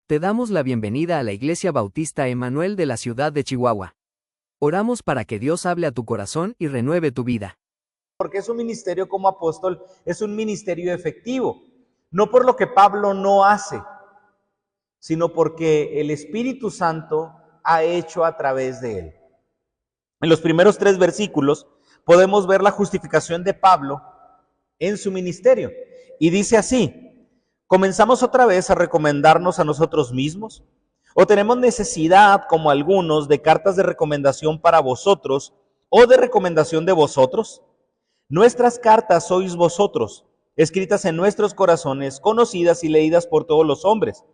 Te damos la bienvenida a la Iglesia Bautista Emanuel de la ciudad de Chihuahua. Oramos para que Dios hable a tu corazón y renueve tu vida. Porque su ministerio como apóstol es un ministerio efectivo, no por lo que Pablo no hace, sino porque el Espíritu Santo ha hecho a través de él. En los primeros 3 versículos podemos ver la justificación de Pablo en su ministerio. Y dice así: ¿comenzamos otra vez a recomendarnos a nosotros mismos? ¿O tenemos necesidad, como algunos, de cartas de recomendación para vosotros o de recomendación de vosotros? Nuestras cartas sois vosotros, escritas en nuestros corazones, conocidas y leídas por todos los hombres,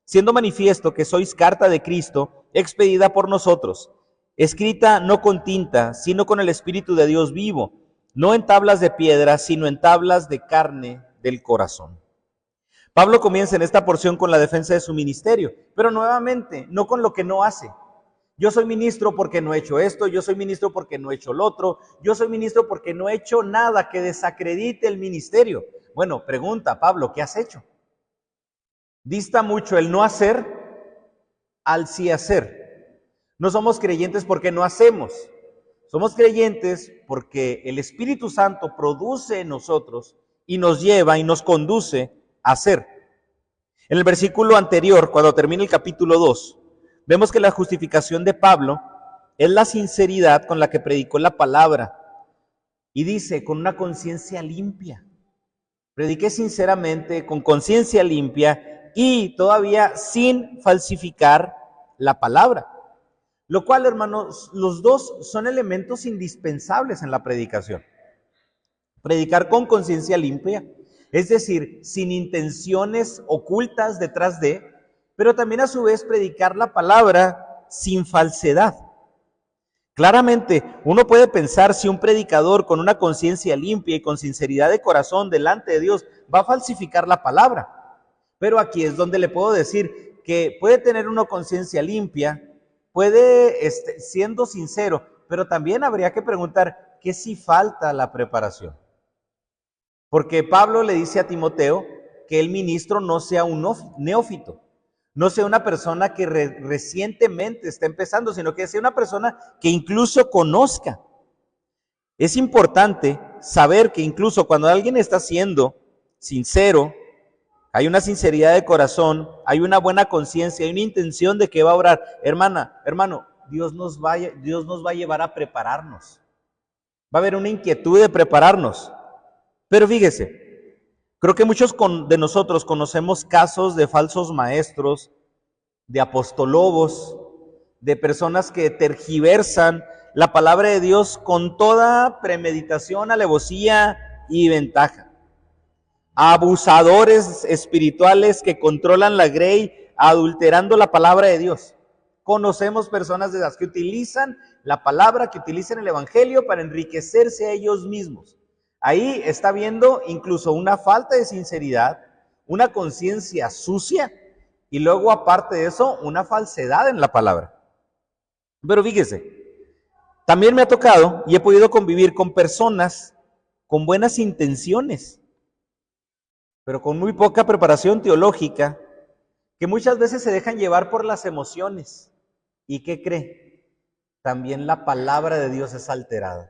siendo manifiesto que sois carta de Cristo, expedida por nosotros, escrita no con tinta, sino con el Espíritu de Dios vivo, no en tablas de piedra, sino en tablas de carne del corazón. Pablo comienza en esta porción con la defensa de su ministerio, pero nuevamente, no con lo que no hace. Yo soy ministro porque no he hecho esto, yo soy ministro porque no he hecho lo otro, yo soy ministro porque no he hecho nada que desacredite el ministerio. Bueno, pregunta, Pablo, ¿qué has hecho? Dista mucho el no hacer al sí hacer. No somos creyentes porque no hacemos, somos creyentes porque el Espíritu Santo produce en nosotros y nos lleva y nos conduce a hacer. En el versículo anterior, cuando termina el capítulo 2, vemos que la justificación de Pablo es la sinceridad con la que predicó la palabra. Y dice, con una conciencia limpia. Prediqué sinceramente, con conciencia limpia y todavía sin falsificar la palabra. Lo cual, hermanos, los dos son elementos indispensables en la predicación. Predicar con conciencia limpia, es decir, sin intenciones ocultas detrás de, pero también a su vez predicar la palabra sin falsedad. Claramente, uno puede pensar si un predicador con una conciencia limpia y con sinceridad de corazón delante de Dios va a falsificar la palabra. Pero aquí es donde le puedo decir que puede tener una conciencia limpia, puede, siendo sincero, pero también habría que preguntar ¿qué si falta la preparación? Porque Pablo le dice a Timoteo que el ministro no sea un neófito, no sea una persona que recientemente está empezando, sino que sea una persona que incluso conozca. Es importante saber que incluso cuando alguien está siendo sincero, hay una sinceridad de corazón, hay una buena conciencia, hay una intención de que va a orar. Hermano, Dios nos va a llevar a prepararnos. Va a haber una inquietud de prepararnos. Pero fíjese, creo que muchos de nosotros conocemos casos de falsos maestros, de apostolobos, de personas que tergiversan la palabra de Dios con toda premeditación, alevosía y ventaja. Abusadores espirituales que controlan la grey, adulterando la palabra de Dios. Conocemos personas de las que utilizan la palabra, que utilizan el evangelio para enriquecerse a ellos mismos. Ahí está viendo incluso una falta de sinceridad, una conciencia sucia y luego aparte de eso una falsedad en la palabra. Pero fíjese, también me ha tocado y he podido convivir con personas con buenas intenciones, pero con muy poca preparación teológica, que muchas veces se dejan llevar por las emociones. ¿Y qué cree? También la palabra de Dios es alterada.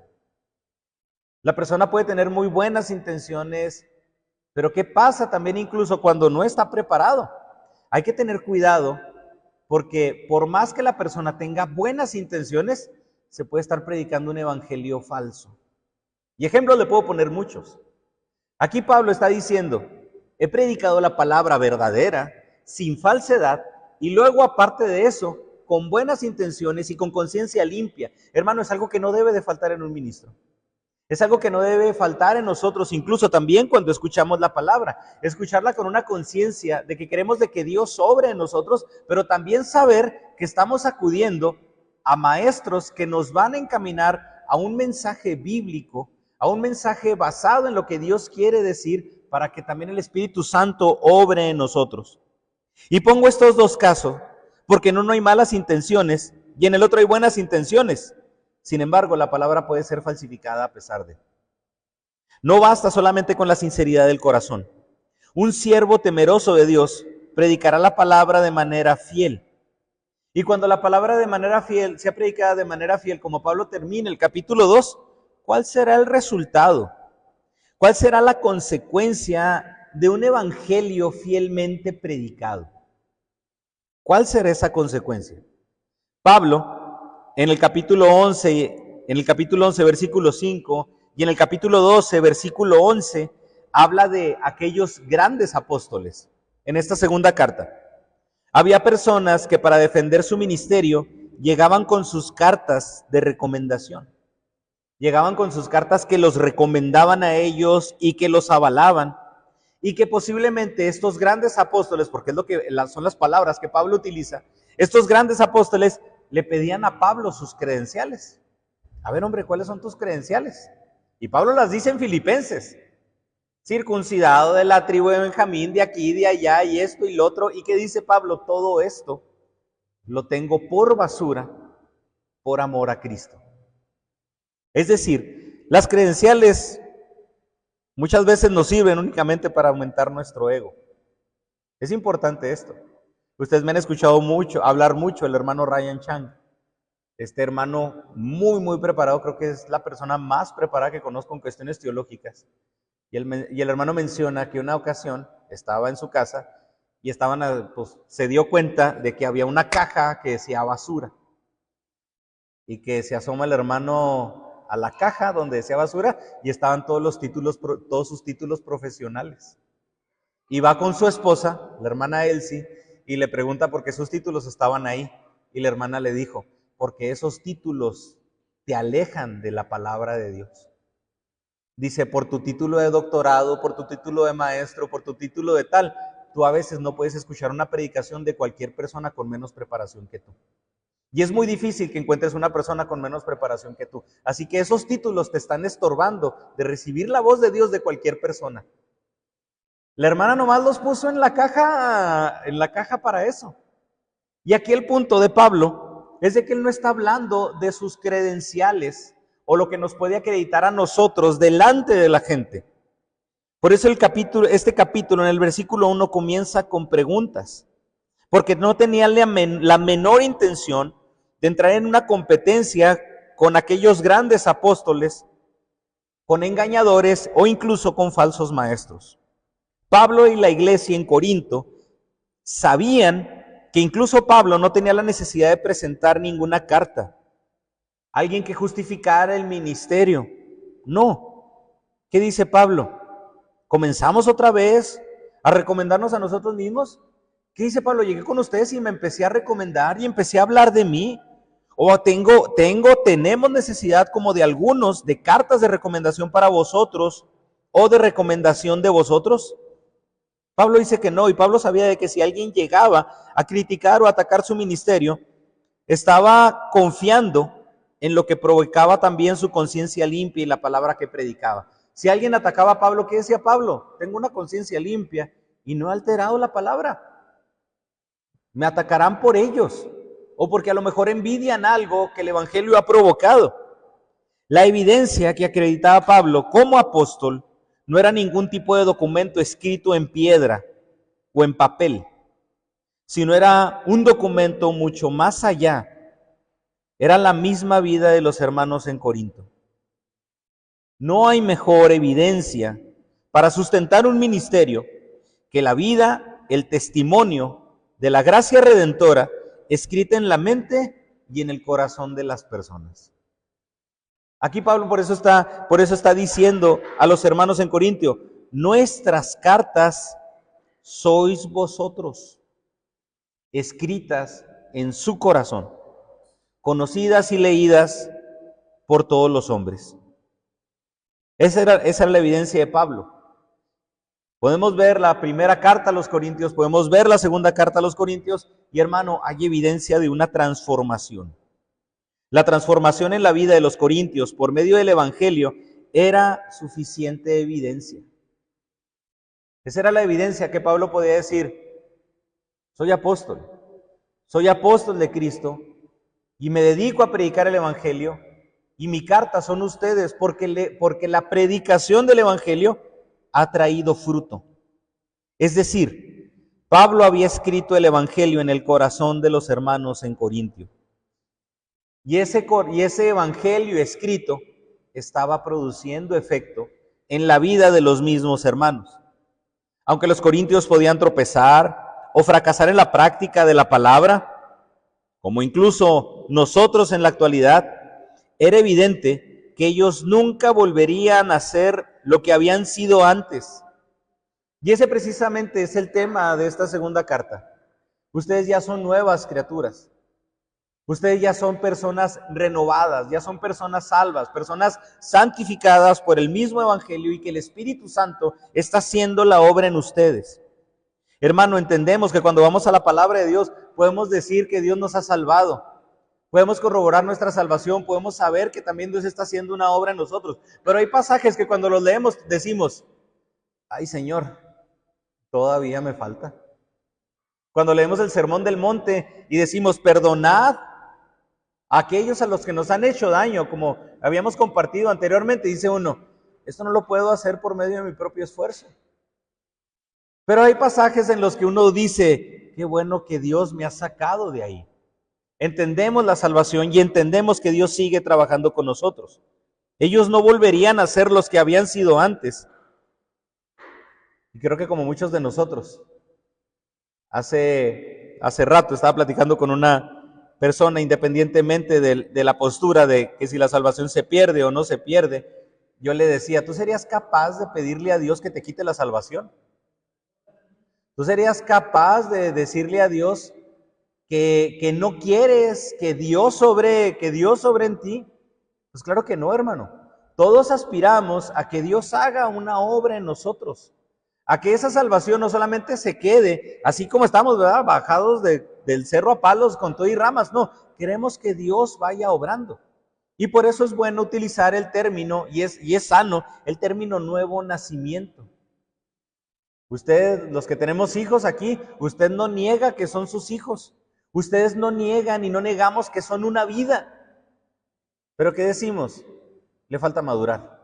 La persona puede tener muy buenas intenciones, pero ¿qué pasa también incluso cuando no está preparado? Hay que tener cuidado porque por más que la persona tenga buenas intenciones, se puede estar predicando un evangelio falso. Y ejemplos le puedo poner muchos. Aquí Pablo está diciendo, he predicado la palabra verdadera, sin falsedad, y luego aparte de eso, con buenas intenciones y con conciencia limpia. Hermano, es algo que no debe de faltar en un ministro. Es algo que no debe faltar en nosotros, incluso también cuando escuchamos la palabra. Escucharla con una conciencia de que queremos de que Dios sobre en nosotros, pero también saber que estamos acudiendo a maestros que nos van a encaminar a un mensaje bíblico, a un mensaje basado en lo que Dios quiere decir, para que también el Espíritu Santo obre en nosotros. Y pongo estos dos casos, porque en uno hay malas intenciones y en el otro hay buenas intenciones. Sin embargo, la palabra puede ser falsificada a pesar de. No basta solamente con la sinceridad del corazón. Un siervo temeroso de Dios predicará la palabra de manera fiel. Y cuando la palabra de manera fiel sea predicada de manera fiel, como Pablo termina el capítulo 2, ¿cuál será el resultado? ¿Cuál será la consecuencia de un evangelio fielmente predicado? ¿Cuál será esa consecuencia? Pablo, en el capítulo 11, versículo 5, y en el capítulo 12, versículo 11, habla de aquellos grandes apóstoles. En esta segunda carta, había personas que para defender su ministerio llegaban con sus cartas de recomendación. Llegaban con sus cartas que los recomendaban a ellos y que los avalaban. Y que posiblemente estos grandes apóstoles, porque es lo que son las palabras que Pablo utiliza, estos grandes apóstoles le pedían a Pablo sus credenciales. A ver, hombre, ¿cuáles son tus credenciales? Y Pablo las dice en Filipenses. Circuncidado de la tribu de Benjamín, de aquí, de allá, y esto y lo otro. ¿Y qué dice Pablo? Todo esto lo tengo por basura por amor a Cristo. Es decir, las credenciales muchas veces nos sirven únicamente para aumentar nuestro ego. Es importante esto. Ustedes me han escuchado hablar mucho del hermano Ryan Chang. Este hermano muy preparado, creo que es la persona más preparada que conozco en cuestiones teológicas. Y el hermano menciona que una ocasión estaba en su casa y se dio cuenta de que había una caja que decía basura. Y que se asoma el hermano a la caja donde decía basura y estaban todos sus títulos profesionales. Y va con su esposa, la hermana Elsie, y le pregunta por qué sus títulos estaban ahí. Y la hermana le dijo, porque esos títulos te alejan de la palabra de Dios. Dice, por tu título de doctorado, por tu título de maestro, por tu título de tal, tú a veces no puedes escuchar una predicación de cualquier persona con menos preparación que tú. Y es muy difícil que encuentres una persona con menos preparación que tú. Así que esos títulos te están estorbando de recibir la voz de Dios de cualquier persona. La hermana nomás los puso en la caja para eso. Y aquí el punto de Pablo es de que él no está hablando de sus credenciales o lo que nos puede acreditar a nosotros delante de la gente. Por eso este capítulo en el versículo 1 comienza con preguntas, porque no tenía la menor intención de entrar en una competencia con aquellos grandes apóstoles, con engañadores o incluso con falsos maestros. Pablo y la iglesia en Corinto sabían que incluso Pablo no tenía la necesidad de presentar ninguna carta, alguien que justificara el ministerio. No. ¿Qué dice Pablo? ¿Comenzamos otra vez a recomendarnos a nosotros mismos? ¿Qué dice Pablo? Llegué con ustedes y me empecé a recomendar y empecé a hablar de mí. O tenemos necesidad como de algunos de cartas de recomendación para vosotros o de recomendación de vosotros. Pablo dice que no, y Pablo sabía de que si alguien llegaba a criticar o atacar su ministerio, estaba confiando en lo que provocaba también su conciencia limpia y la palabra que predicaba. Si alguien atacaba a Pablo, ¿qué decía Pablo? Tengo una conciencia limpia y no he alterado la palabra. Me atacarán por ellos, o porque a lo mejor envidian algo que el evangelio ha provocado. La evidencia que acreditaba Pablo como apóstol no era ningún tipo de documento escrito en piedra o en papel, sino era un documento mucho más allá. Era la misma vida de los hermanos en Corinto. No hay mejor evidencia para sustentar un ministerio que la vida, el testimonio de la gracia redentora escrita en la mente y en el corazón de las personas. Aquí Pablo por eso está diciendo a los hermanos en Corintio, nuestras cartas sois vosotros, escritas en su corazón, conocidas y leídas por todos los hombres. Esa era la evidencia de Pablo. Podemos ver la primera carta a los Corintios, podemos ver la segunda carta a los Corintios, y hermano, hay evidencia de una transformación. La transformación en la vida de los corintios por medio del evangelio era suficiente evidencia. Esa era la evidencia que Pablo podía decir, soy apóstol de Cristo y me dedico a predicar el evangelio y mi carta son ustedes porque la predicación del evangelio ha traído fruto. Es decir, Pablo había escrito el Evangelio en el corazón de los hermanos en Corintio. Y ese Evangelio escrito estaba produciendo efecto en la vida de los mismos hermanos. Aunque los corintios podían tropezar o fracasar en la práctica de la palabra, como incluso nosotros en la actualidad, era evidente que ellos nunca volverían a ser lo que habían sido antes. Y ese precisamente es el tema de esta segunda carta. Ustedes ya son nuevas criaturas. Ustedes ya son personas renovadas, ya son personas salvas, personas santificadas por el mismo Evangelio y que el Espíritu Santo está haciendo la obra en ustedes. Hermano, entendemos que cuando vamos a la palabra de Dios podemos decir que Dios nos ha salvado. Podemos corroborar nuestra salvación, podemos saber que también Dios está haciendo una obra en nosotros. Pero hay pasajes que cuando los leemos decimos, ay Señor, todavía me falta. Cuando leemos el Sermón del Monte y decimos, perdonad a aquellos a los que nos han hecho daño, como habíamos compartido anteriormente, dice uno, esto no lo puedo hacer por medio de mi propio esfuerzo. Pero hay pasajes en los que uno dice, qué bueno que Dios me ha sacado de ahí. Entendemos la salvación y entendemos que Dios sigue trabajando con nosotros. Ellos no volverían a ser los que habían sido antes. Y creo que como muchos de nosotros, hace rato estaba platicando con una persona, independientemente de la postura de que si la salvación se pierde o no se pierde, yo le decía, ¿tú serías capaz de pedirle a Dios que te quite la salvación? ¿Tú serías capaz de decirle a Dios que no quieres que Dios sobre en ti? Pues claro que no, hermano. Todos aspiramos a que Dios haga una obra en nosotros, a que esa salvación no solamente se quede así como estamos, ¿verdad? Bajados del cerro a palos con todo y ramas. No, queremos que Dios vaya obrando. Y por eso es bueno utilizar el término, y es sano, el término nuevo nacimiento. Usted, los que tenemos hijos aquí, usted no niega que son sus hijos. Ustedes no niegan y no negamos que son una vida. Pero ¿qué decimos? Le falta madurar.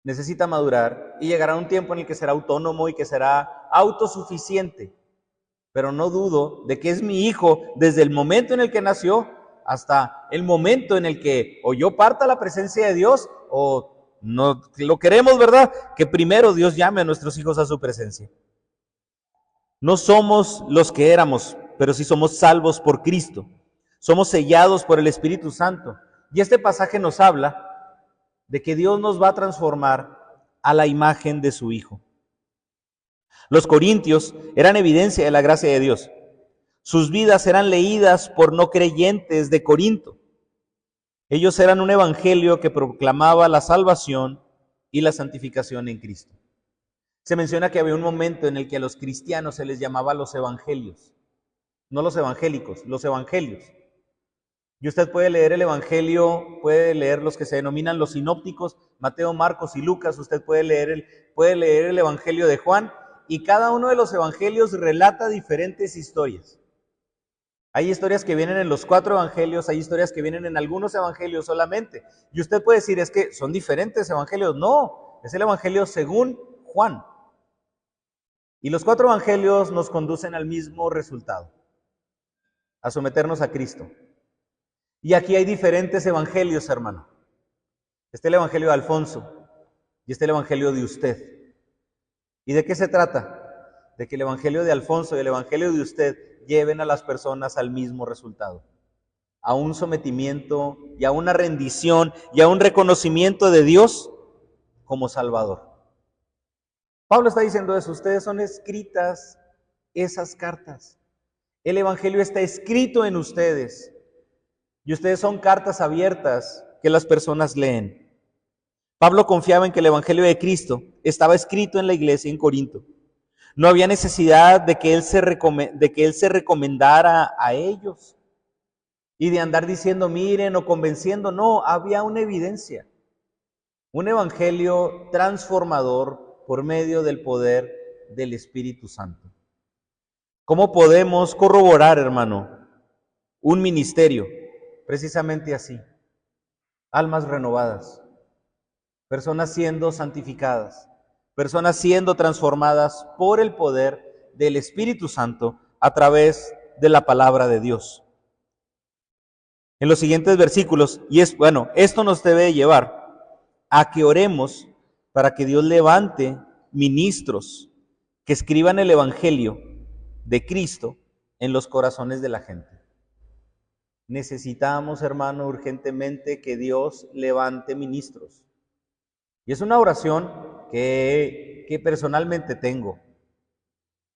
Necesita madurar y llegará un tiempo en el que será autónomo y que será autosuficiente. Pero no dudo de que es mi hijo desde el momento en el que nació hasta el momento en el que o yo parta a la presencia de Dios o no lo queremos, ¿verdad? Que primero Dios llame a nuestros hijos a su presencia. No somos los que éramos, pero sí somos salvos por Cristo. Somos sellados por el Espíritu Santo. Y este pasaje nos habla de que Dios nos va a transformar a la imagen de su Hijo. Los corintios eran evidencia de la gracia de Dios. Sus vidas eran leídas por no creyentes de Corinto. Ellos eran un evangelio que proclamaba la salvación y la santificación en Cristo. Se menciona que había un momento en el que a los cristianos se les llamaba los evangelios. No los evangélicos, los evangelios. Y usted puede leer el evangelio, puede leer los que se denominan los sinópticos, Mateo, Marcos y Lucas. Usted puede leer el evangelio de Juan, y cada uno de los evangelios relata diferentes historias. Hay historias que vienen en los 4 evangelios, hay historias que vienen en algunos evangelios solamente. Y usted puede decir, es que son diferentes evangelios. No, es el evangelio según Juan. Y los 4 evangelios nos conducen al mismo resultado, a someternos a Cristo. Y aquí hay diferentes evangelios, hermano. Está el evangelio de Alfonso y está el evangelio de usted. ¿Y de qué se trata? De que el evangelio de Alfonso y el evangelio de usted lleven a las personas al mismo resultado, a un sometimiento y a una rendición y a un reconocimiento de Dios como Salvador. Pablo está diciendo eso, ustedes son escritas esas cartas. El evangelio está escrito en ustedes y ustedes son cartas abiertas que las personas leen. Pablo confiaba en que el evangelio de Cristo estaba escrito en la iglesia en Corinto. No había necesidad de que él se recomendara a ellos y de andar diciendo miren o convenciendo. No, había una evidencia, un evangelio transformador por medio del poder del Espíritu Santo. ¿Cómo podemos corroborar, hermano, un ministerio? Precisamente así, almas renovadas, personas siendo santificadas, personas siendo transformadas por el poder del Espíritu Santo a través de la palabra de Dios. En los siguientes versículos, esto nos debe llevar a que oremos para que Dios levante ministros que escriban el Evangelio de Cristo en los corazones de la gente. Necesitamos, hermano, urgentemente que Dios levante ministros. Y es una oración que personalmente tengo,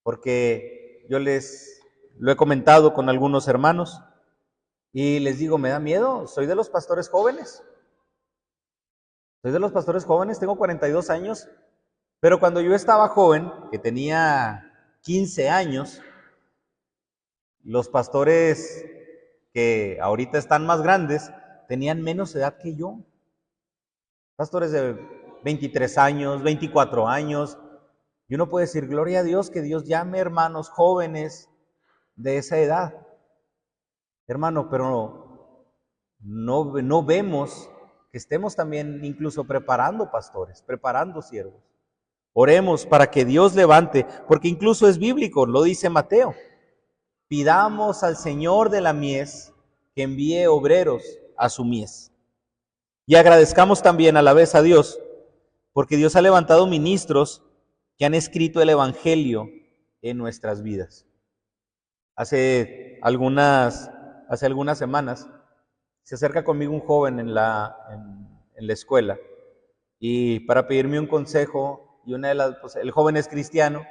porque yo les lo he comentado con algunos hermanos y les digo, me da miedo, soy de los pastores jóvenes. Tengo 42 años, pero cuando yo estaba joven, que tenía 15 años, los pastores que ahorita están más grandes tenían menos edad que yo. Pastores de 23 años, 24 años. Y uno puede decir, gloria a Dios, que Dios llame hermanos jóvenes de esa edad. Hermano, pero no vemos que estemos también incluso preparando pastores, preparando siervos. Oremos para que Dios levante, porque incluso es bíblico, lo dice Mateo. Pidamos al Señor de la mies que envíe obreros a su mies. Y agradezcamos también a la vez a Dios, porque Dios ha levantado ministros que han escrito el Evangelio en nuestras vidas. Hace algunas semanas se acerca conmigo un joven en la escuela y para pedirme un consejo, y el joven es cristiano,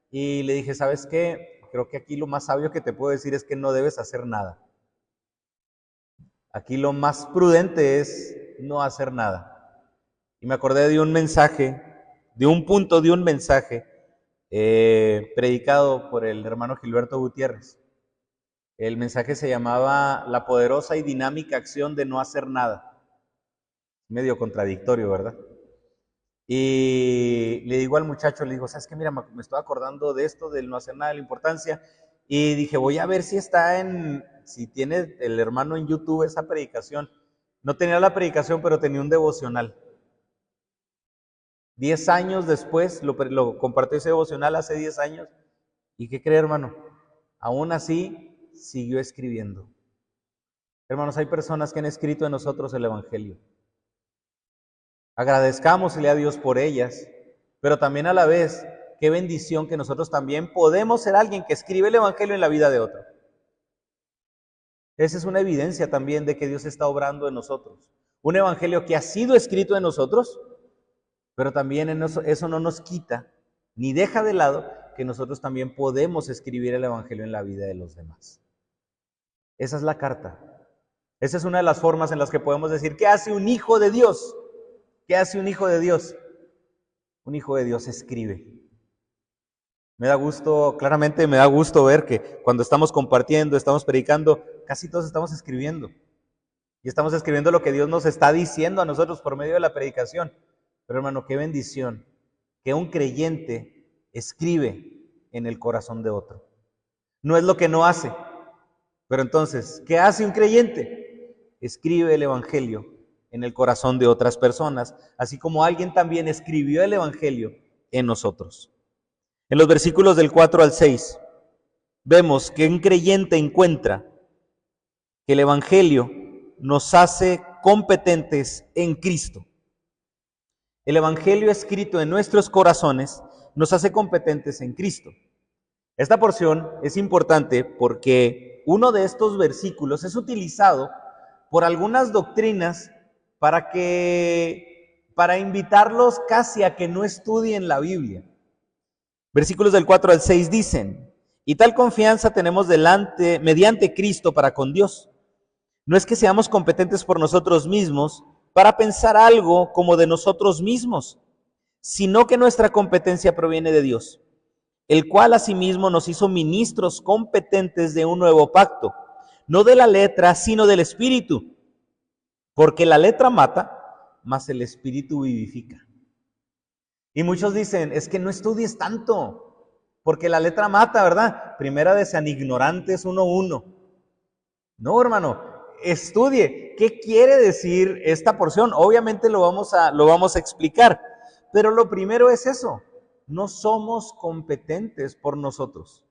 y le dije, ¿sabes qué? Creo que aquí lo más sabio que te puedo decir es que no debes hacer nada. Aquí lo más prudente es no hacer nada. Y me acordé de un mensaje, de un punto de un mensaje predicado por el hermano Gilberto Gutiérrez. El mensaje se llamaba La poderosa y dinámica acción de no hacer nada. Medio contradictorio, ¿verdad? Y le digo al muchacho, le digo, ¿sabes qué? Mira, me estoy acordando de esto, del no hacer nada, de la importancia. Y dije, voy a ver si si tiene el hermano en YouTube esa predicación. No tenía la predicación, pero tenía un devocional. 10 años después, lo compartió ese devocional hace 10 años. ¿Y qué cree, hermano? Aún así, siguió escribiendo. Hermanos, hay personas que han escrito en nosotros el Evangelio. Agradezcámosle a Dios por ellas, pero también a la vez, qué bendición que nosotros también podemos ser alguien que escribe el Evangelio en la vida de otro. Esa es una evidencia también de que Dios está obrando en nosotros. Un Evangelio que ha sido escrito en nosotros, pero también eso no nos quita ni deja de lado que nosotros también podemos escribir el Evangelio en la vida de los demás. Esa es la carta. Esa es una de las formas en las que podemos decir, ¿qué hace un hijo de Dios? ¿Qué hace un hijo de Dios? Un hijo de Dios escribe. Claramente me da gusto ver que cuando estamos compartiendo, estamos predicando, casi todos estamos escribiendo. Y estamos escribiendo lo que Dios nos está diciendo a nosotros por medio de la predicación. Pero hermano, qué bendición que un creyente escribe en el corazón de otro. No es lo que no hace. Pero entonces, ¿qué hace un creyente? Escribe el Evangelio en el corazón de otras personas, así como alguien también escribió el Evangelio en nosotros. En los versículos del 4 al 6, vemos que un creyente encuentra que el Evangelio nos hace competentes en Cristo. El Evangelio escrito en nuestros corazones nos hace competentes en Cristo. Esta porción es importante porque uno de estos versículos es utilizado por algunas doctrinas para invitarlos casi a que no estudien la Biblia. Versículos del 4 al 6 dicen, y tal confianza tenemos mediante Cristo para con Dios. No es que seamos competentes por nosotros mismos para pensar algo como de nosotros mismos, sino que nuestra competencia proviene de Dios, el cual asimismo nos hizo ministros competentes de un nuevo pacto, no de la letra, sino del Espíritu. Porque la letra mata, mas el Espíritu vivifica. Y muchos dicen, es que no estudies tanto, porque la letra mata, ¿verdad? Primera de San Ignorantes 1:1. No, hermano, estudie. ¿Qué quiere decir esta porción? Obviamente lo vamos a explicar, pero lo primero es eso. no somos competentes por nosotros.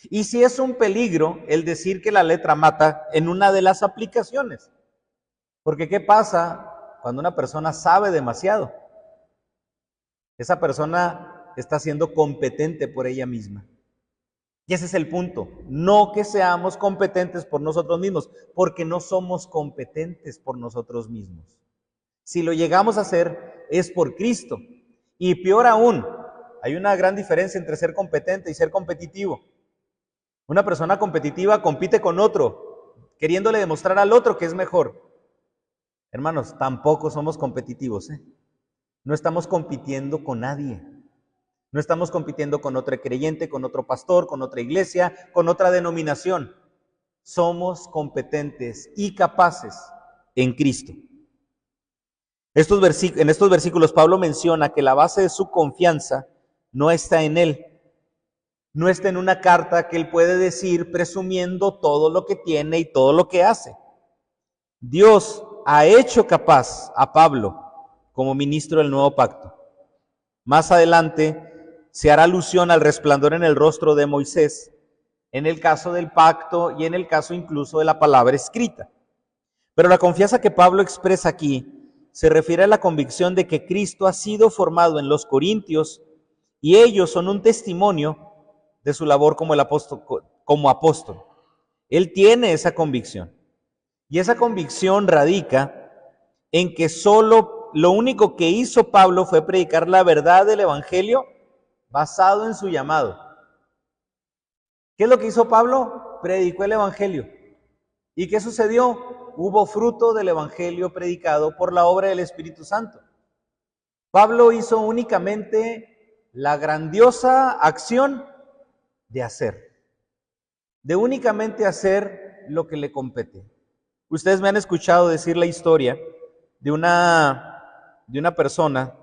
Y si es un peligro el decir que la letra mata en una de las aplicaciones. Porque ¿qué pasa cuando una persona sabe demasiado? Esa persona está siendo competente por ella misma. Y ese es el punto. No que seamos competentes por nosotros mismos, porque no somos competentes por nosotros mismos. Si lo llegamos a hacer, es por Cristo. Y peor aún, hay una gran diferencia entre ser competente y ser competitivo. Una persona competitiva compite con otro, queriéndole demostrar al otro que es mejor. Hermanos, tampoco somos competitivos, ¿eh? No estamos compitiendo con nadie. No estamos compitiendo con otro creyente, con otro pastor, con otra iglesia, con otra denominación. Somos competentes y capaces en Cristo. En estos versículos Pablo menciona que la base de su confianza no está en él. No está en una carta que él puede decir presumiendo todo lo que tiene y todo lo que hace. Dios ha hecho capaz a Pablo como ministro del nuevo pacto. Más adelante se hará alusión al resplandor en el rostro de Moisés, en el caso del pacto y en el caso incluso de la palabra escrita. Pero la confianza que Pablo expresa aquí se refiere a la convicción de que Cristo ha sido formado en los corintios y ellos son un testimonio de su labor como apóstol. Él tiene esa convicción. Y esa convicción radica en que lo único que hizo Pablo fue predicar la verdad del evangelio basado en su llamado. ¿Qué es lo que hizo Pablo? Predicó el evangelio. ¿Y qué sucedió? Hubo fruto del evangelio predicado por la obra del Espíritu Santo. Pablo hizo únicamente la grandiosa acción de únicamente hacer lo que le compete. Ustedes me han escuchado decir la historia de una persona,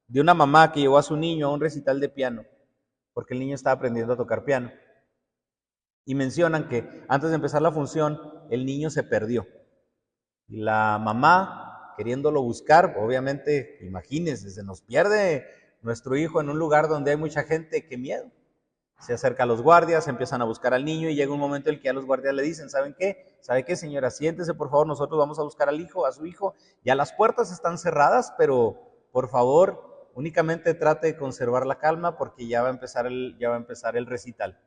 de una mamá que llevó a su niño a un recital de piano, porque el niño estaba aprendiendo a tocar piano. Y mencionan que antes de empezar la función, el niño se perdió. Y la mamá, queriéndolo buscar, obviamente, imagínense, se nos pierde nuestro hijo en un lugar donde hay mucha gente, qué miedo. Se acerca a los guardias, empiezan a buscar al niño y llega un momento en el que a los guardias le dicen, ¿saben qué? ¿Sabe qué, señora? Siéntese, por favor, nosotros vamos a buscar a su hijo. Ya las puertas están cerradas, pero por favor, únicamente trate de conservar la calma porque ya va a empezar el recital.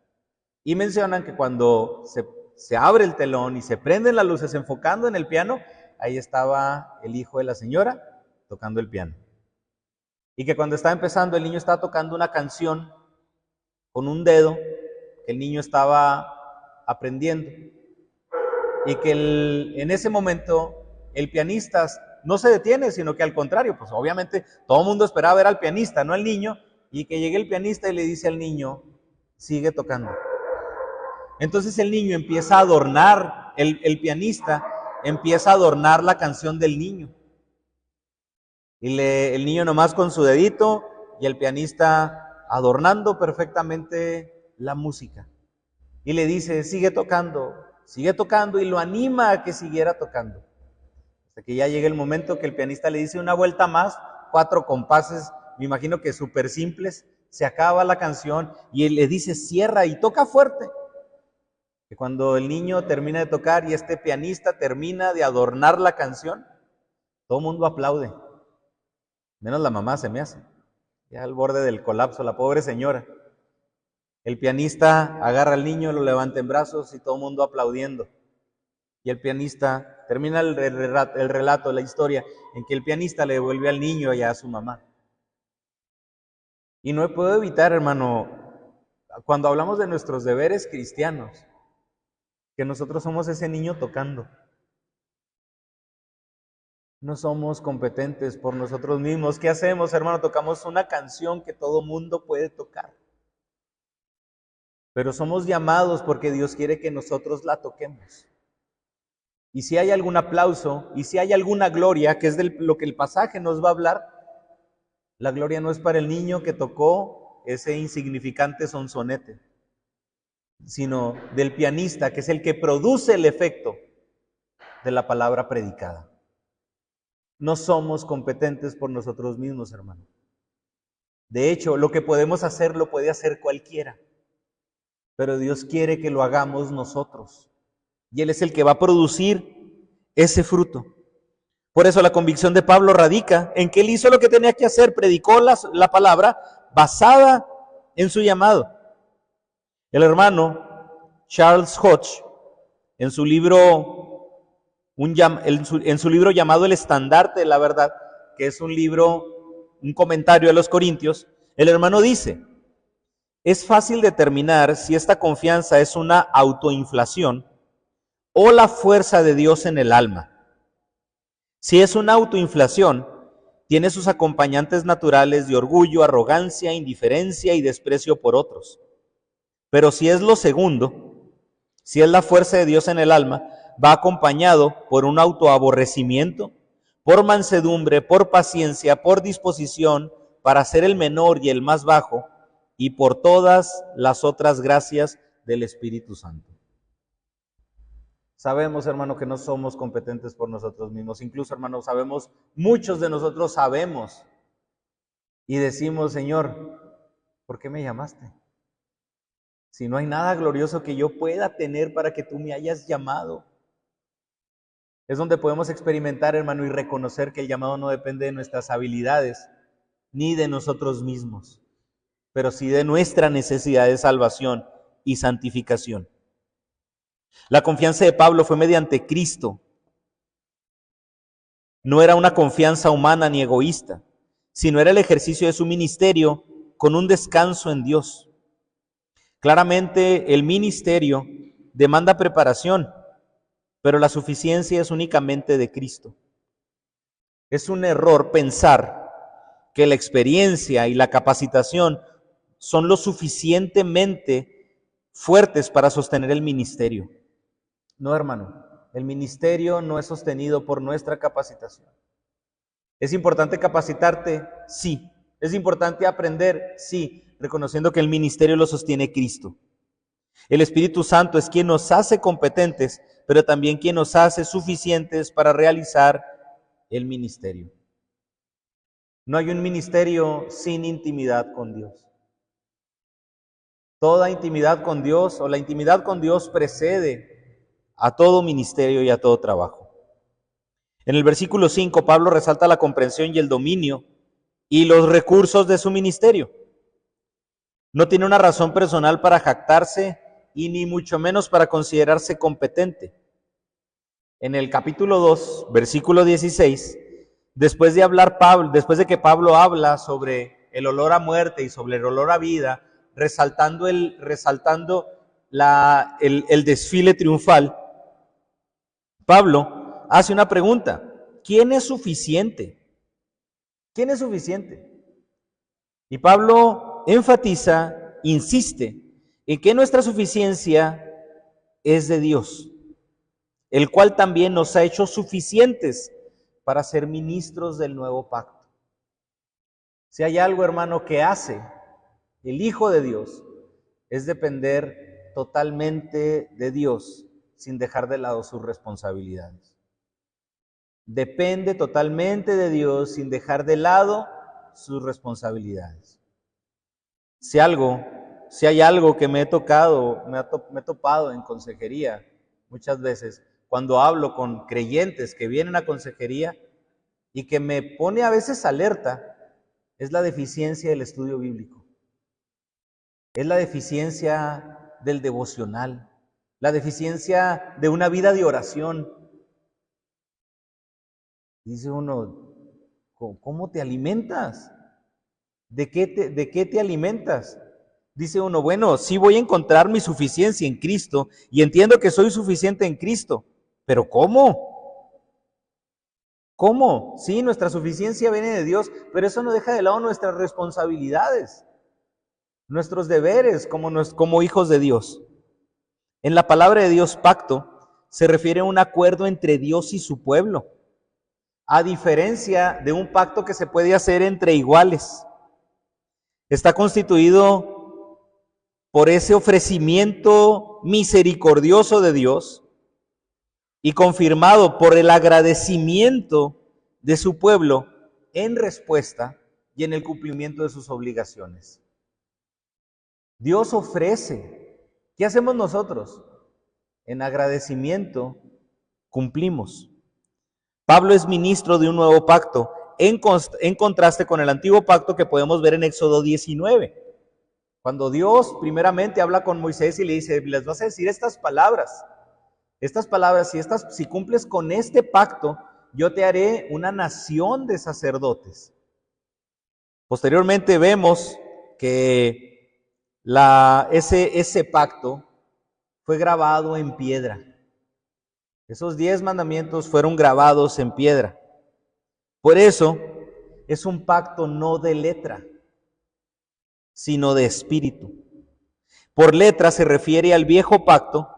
Y mencionan que cuando se abre el telón y se prenden las luces enfocando en el piano, ahí estaba el hijo de la señora tocando el piano. Y que cuando estaba empezando, el niño estaba tocando una canción con un dedo que el niño estaba aprendiendo. Y que en ese momento el pianista no se detiene, sino que al contrario, pues obviamente todo el mundo esperaba ver al pianista, no al niño, y que llegue el pianista y le dice al niño, sigue tocando. Entonces el niño empieza a adornar, el pianista empieza a adornar la canción del niño. Y el niño nomás con su dedito y el pianista adornando perfectamente la música. Y le dice, sigue tocando, y lo anima a que siguiera tocando. Hasta que ya llega el momento que el pianista le dice una vuelta más, 4 compases, me imagino que súper simples, se acaba la canción y él le dice, cierra y toca fuerte. Que cuando el niño termina de tocar y este pianista termina de adornar la canción, todo el mundo aplaude. Menos la mamá se me hace. Ya al borde del colapso, la pobre señora. El pianista agarra al niño, lo levanta en brazos y todo el mundo aplaudiendo. Y el pianista termina el relato, la historia, en que el pianista le devuelve al niño y a su mamá. Y no puedo evitar, hermano, cuando hablamos de nuestros deberes cristianos, que nosotros somos ese niño tocando. No somos competentes por nosotros mismos. ¿Qué hacemos, hermano? Tocamos una canción que todo mundo puede tocar. Pero somos llamados porque Dios quiere que nosotros la toquemos. Y si hay algún aplauso, y si hay alguna gloria, que es de lo que el pasaje nos va a hablar, la gloria no es para el niño que tocó ese insignificante sonsonete, sino del pianista, que es el que produce el efecto de la palabra predicada. No somos competentes por nosotros mismos, hermano. De hecho, lo que podemos hacer lo puede hacer cualquiera, pero Dios quiere que lo hagamos nosotros. Y Él es el que va a producir ese fruto. Por eso la convicción de Pablo radica en que él hizo lo que tenía que hacer, predicó la palabra basada en su llamado. El hermano Charles Hodge, en su libro llamado El Estandarte de la Verdad, que es un comentario a los Corintios, el hermano dice: es fácil determinar si esta confianza es una autoinflación o la fuerza de Dios en el alma. Si es una autoinflación, tiene sus acompañantes naturales de orgullo, arrogancia, indiferencia y desprecio por otros. Pero si es lo segundo, si es la fuerza de Dios en el alma, va acompañado por un autoaborrecimiento, por mansedumbre, por paciencia, por disposición para ser el menor y el más bajo, y por todas las otras gracias del Espíritu Santo. Sabemos, hermano, que no somos competentes por nosotros mismos. Incluso, hermano, muchos de nosotros sabemos y decimos: Señor, ¿por qué me llamaste? Si no hay nada glorioso que yo pueda tener para que tú me hayas llamado. Es donde podemos experimentar, hermano, y reconocer que el llamado no depende de nuestras habilidades ni de nosotros mismos, pero sí de nuestra necesidad de salvación y santificación. La confianza de Pablo fue mediante Cristo. No era una confianza humana ni egoísta, sino era el ejercicio de su ministerio con un descanso en Dios. Claramente el ministerio demanda preparación, pero la suficiencia es únicamente de Cristo. Es un error pensar que la experiencia y la capacitación son lo suficientemente fuertes para sostener el ministerio. No, hermano, el ministerio no es sostenido por nuestra capacitación. ¿Es importante capacitarte? Sí. ¿Es importante aprender? Sí, reconociendo que el ministerio lo sostiene Cristo. El Espíritu Santo es quien nos hace competentes, pero también quien nos hace suficientes para realizar el ministerio. No hay un ministerio sin intimidad con Dios. Toda intimidad con Dios, o la intimidad con Dios, precede a todo ministerio y a todo trabajo. En el versículo 5, Pablo resalta la comprensión y el dominio y los recursos de su ministerio. No tiene una razón personal para jactarse y ni mucho menos para considerarse competente. En el capítulo 2, versículo 16, después de que Pablo habla sobre el olor a muerte y sobre el olor a vida, resaltando el desfile triunfal, Pablo hace una pregunta: ¿quién es suficiente? ¿Quién es suficiente? Y Pablo enfatiza, insiste, en que nuestra suficiencia es de Dios, el cual también nos ha hecho suficientes para ser ministros del nuevo pacto. Si hay algo, hermano, que hace el Hijo de Dios, es depender totalmente de Dios, sin dejar de lado sus responsabilidades. Depende totalmente de Dios sin dejar de lado sus responsabilidades. Si hay algo que me he topado en consejería muchas veces, cuando hablo con creyentes que vienen a consejería y que me pone a veces alerta, es la deficiencia del estudio bíblico. Es la deficiencia del devocional, la deficiencia de una vida de oración. Dice uno: ¿cómo te alimentas? ¿De qué te alimentas? Dice uno: bueno, sí voy a encontrar mi suficiencia en Cristo y entiendo que soy suficiente en Cristo, pero ¿cómo? ¿Cómo? Sí, nuestra suficiencia viene de Dios, pero eso no deja de lado nuestras responsabilidades, nuestros deberes como hijos de Dios. En la palabra de Dios, pacto se refiere a un acuerdo entre Dios y su pueblo, a diferencia de un pacto que se puede hacer entre iguales. Está constituido por ese ofrecimiento misericordioso de Dios y confirmado por el agradecimiento de su pueblo en respuesta y en el cumplimiento de sus obligaciones. Dios ofrece. ¿Qué hacemos nosotros? En agradecimiento cumplimos. Pablo es ministro de un nuevo pacto, en contraste con el antiguo pacto que podemos ver en Éxodo 19. Cuando Dios primeramente habla con Moisés y le dice, les vas a decir estas palabras, si cumples con este pacto, yo te haré una nación de sacerdotes. Posteriormente vemos que ese pacto fue grabado en piedra. Esos 10 mandamientos fueron grabados en piedra. Por eso es un pacto no de letra, sino de espíritu. Por letra se refiere al viejo pacto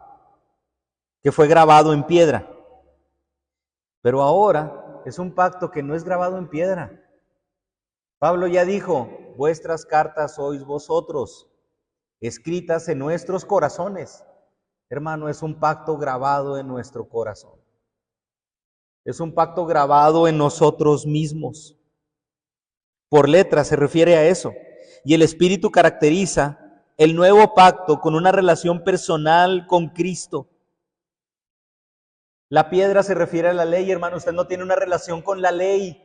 que fue grabado en piedra. Pero ahora es un pacto que no es grabado en piedra. Pablo ya dijo, vuestras cartas sois vosotros, escritas en nuestros corazones. Hermano, es un pacto grabado en nuestro corazón. Es un pacto grabado en nosotros mismos. Por letra se refiere a eso. Y el Espíritu caracteriza el nuevo pacto con una relación personal con Cristo. La piedra se refiere a la ley, hermano. Usted no tiene una relación con la ley.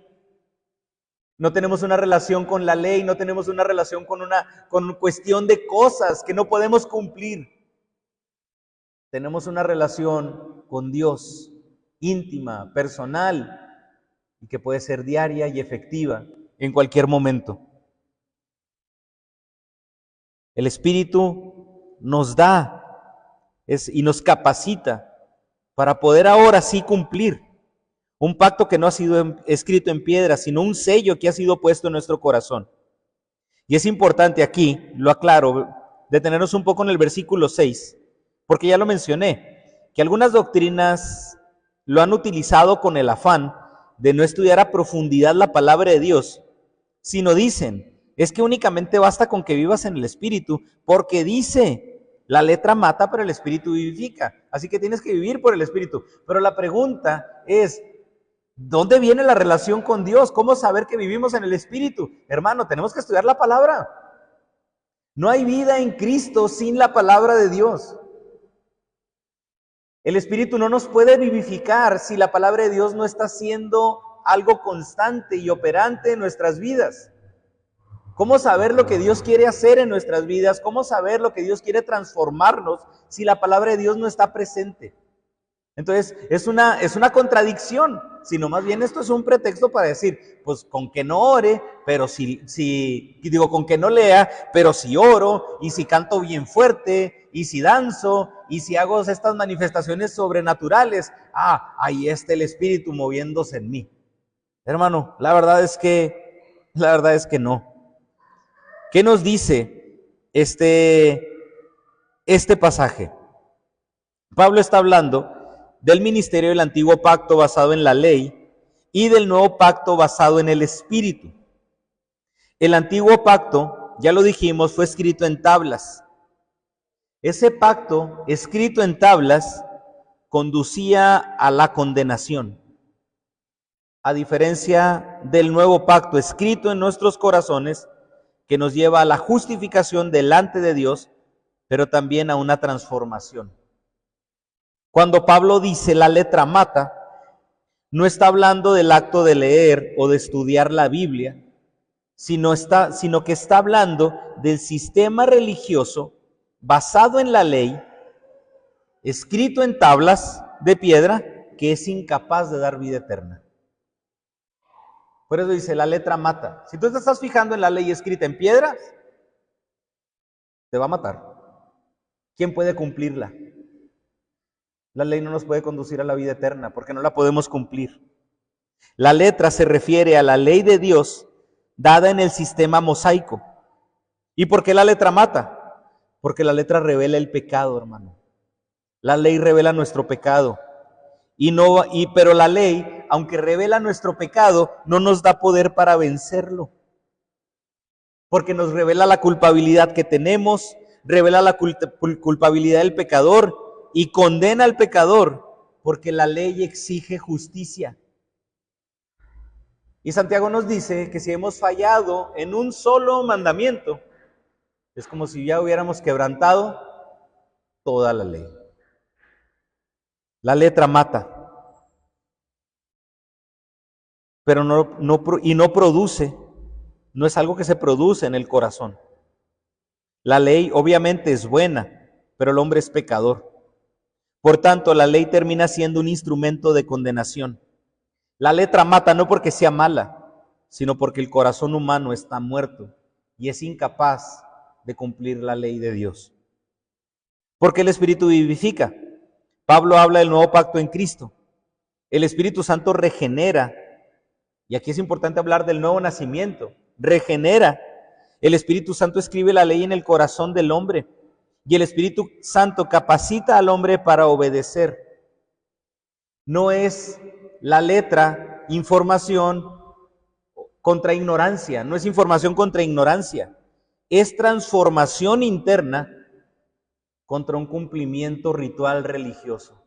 No tenemos una relación con la ley, no tenemos una relación con cuestión de cosas que no podemos cumplir. Tenemos una relación con Dios, íntima, personal, y que puede ser diaria y efectiva en cualquier momento. El Espíritu nos da y nos capacita para poder ahora sí cumplir un pacto que no ha sido escrito en piedra, sino un sello que ha sido puesto en nuestro corazón. Y es importante aquí, lo aclaro, detenernos un poco en el versículo 6, porque ya lo mencioné, que algunas doctrinas lo han utilizado con el afán de no estudiar a profundidad la palabra de Dios, sino dicen, es que únicamente basta con que vivas en el Espíritu, porque dice, la letra mata, pero el Espíritu vivifica. Así que tienes que vivir por el Espíritu. Pero la pregunta es, ¿dónde viene la relación con Dios? ¿Cómo saber que vivimos en el Espíritu? Hermano, tenemos que estudiar la palabra. No hay vida en Cristo sin la palabra de Dios. El Espíritu no nos puede vivificar si la palabra de Dios no está siendo algo constante y operante en nuestras vidas. ¿Cómo saber lo que Dios quiere hacer en nuestras vidas? ¿Cómo saber lo que Dios quiere transformarnos si la palabra de Dios no está presente? Entonces, es una contradicción, sino más bien esto es un pretexto para decir, pues con que no ore, pero con que no lea, pero si oro, y si canto bien fuerte, y si danzo, y si hago estas manifestaciones sobrenaturales, ahí está el Espíritu moviéndose en mí. Hermano, la verdad es que no. ¿Qué nos dice este pasaje? Pablo está hablando del ministerio del antiguo pacto basado en la ley y del nuevo pacto basado en el Espíritu. El antiguo pacto, ya lo dijimos, fue escrito en tablas. Ese pacto escrito en tablas conducía a la condenación. A diferencia del nuevo pacto escrito en nuestros corazones, que nos lleva a la justificación delante de Dios, pero también a una transformación. Cuando Pablo dice la letra mata, no está hablando del acto de leer o de estudiar la Biblia, sino que está hablando del sistema religioso basado en la ley, escrito en tablas de piedra, que es incapaz de dar vida eterna. Por eso dice, la letra mata. Si tú te estás fijando en la ley escrita en piedras, te va a matar. ¿Quién puede cumplirla? La ley no nos puede conducir a la vida eterna porque no la podemos cumplir. La letra se refiere a la ley de Dios dada en el sistema mosaico. ¿Y por qué la letra mata? Porque la letra revela el pecado, hermano. La ley revela nuestro pecado. Pero la ley, aunque revela nuestro pecado, no nos da poder para vencerlo. Porque nos revela la culpabilidad que tenemos, revela la culpabilidad del pecador y condena al pecador, porque la ley exige justicia. Y Santiago nos dice que si hemos fallado en un solo mandamiento, es como si ya hubiéramos quebrantado toda la ley. La letra mata, pero no produce, no es algo que se produce en el corazón. La ley obviamente es buena, pero el hombre es pecador. Por tanto, la ley termina siendo un instrumento de condenación. La letra mata no porque sea mala, sino porque el corazón humano está muerto y es incapaz de cumplir la ley de Dios. Porque el Espíritu vivifica. Pablo habla del nuevo pacto en Cristo. El Espíritu Santo regenera, y aquí es importante hablar del nuevo nacimiento, regenera. El Espíritu Santo escribe la ley en el corazón del hombre, y el Espíritu Santo capacita al hombre para obedecer. No es la letra información contra ignorancia, no es información contra ignorancia, es transformación interna contra un cumplimiento ritual religioso.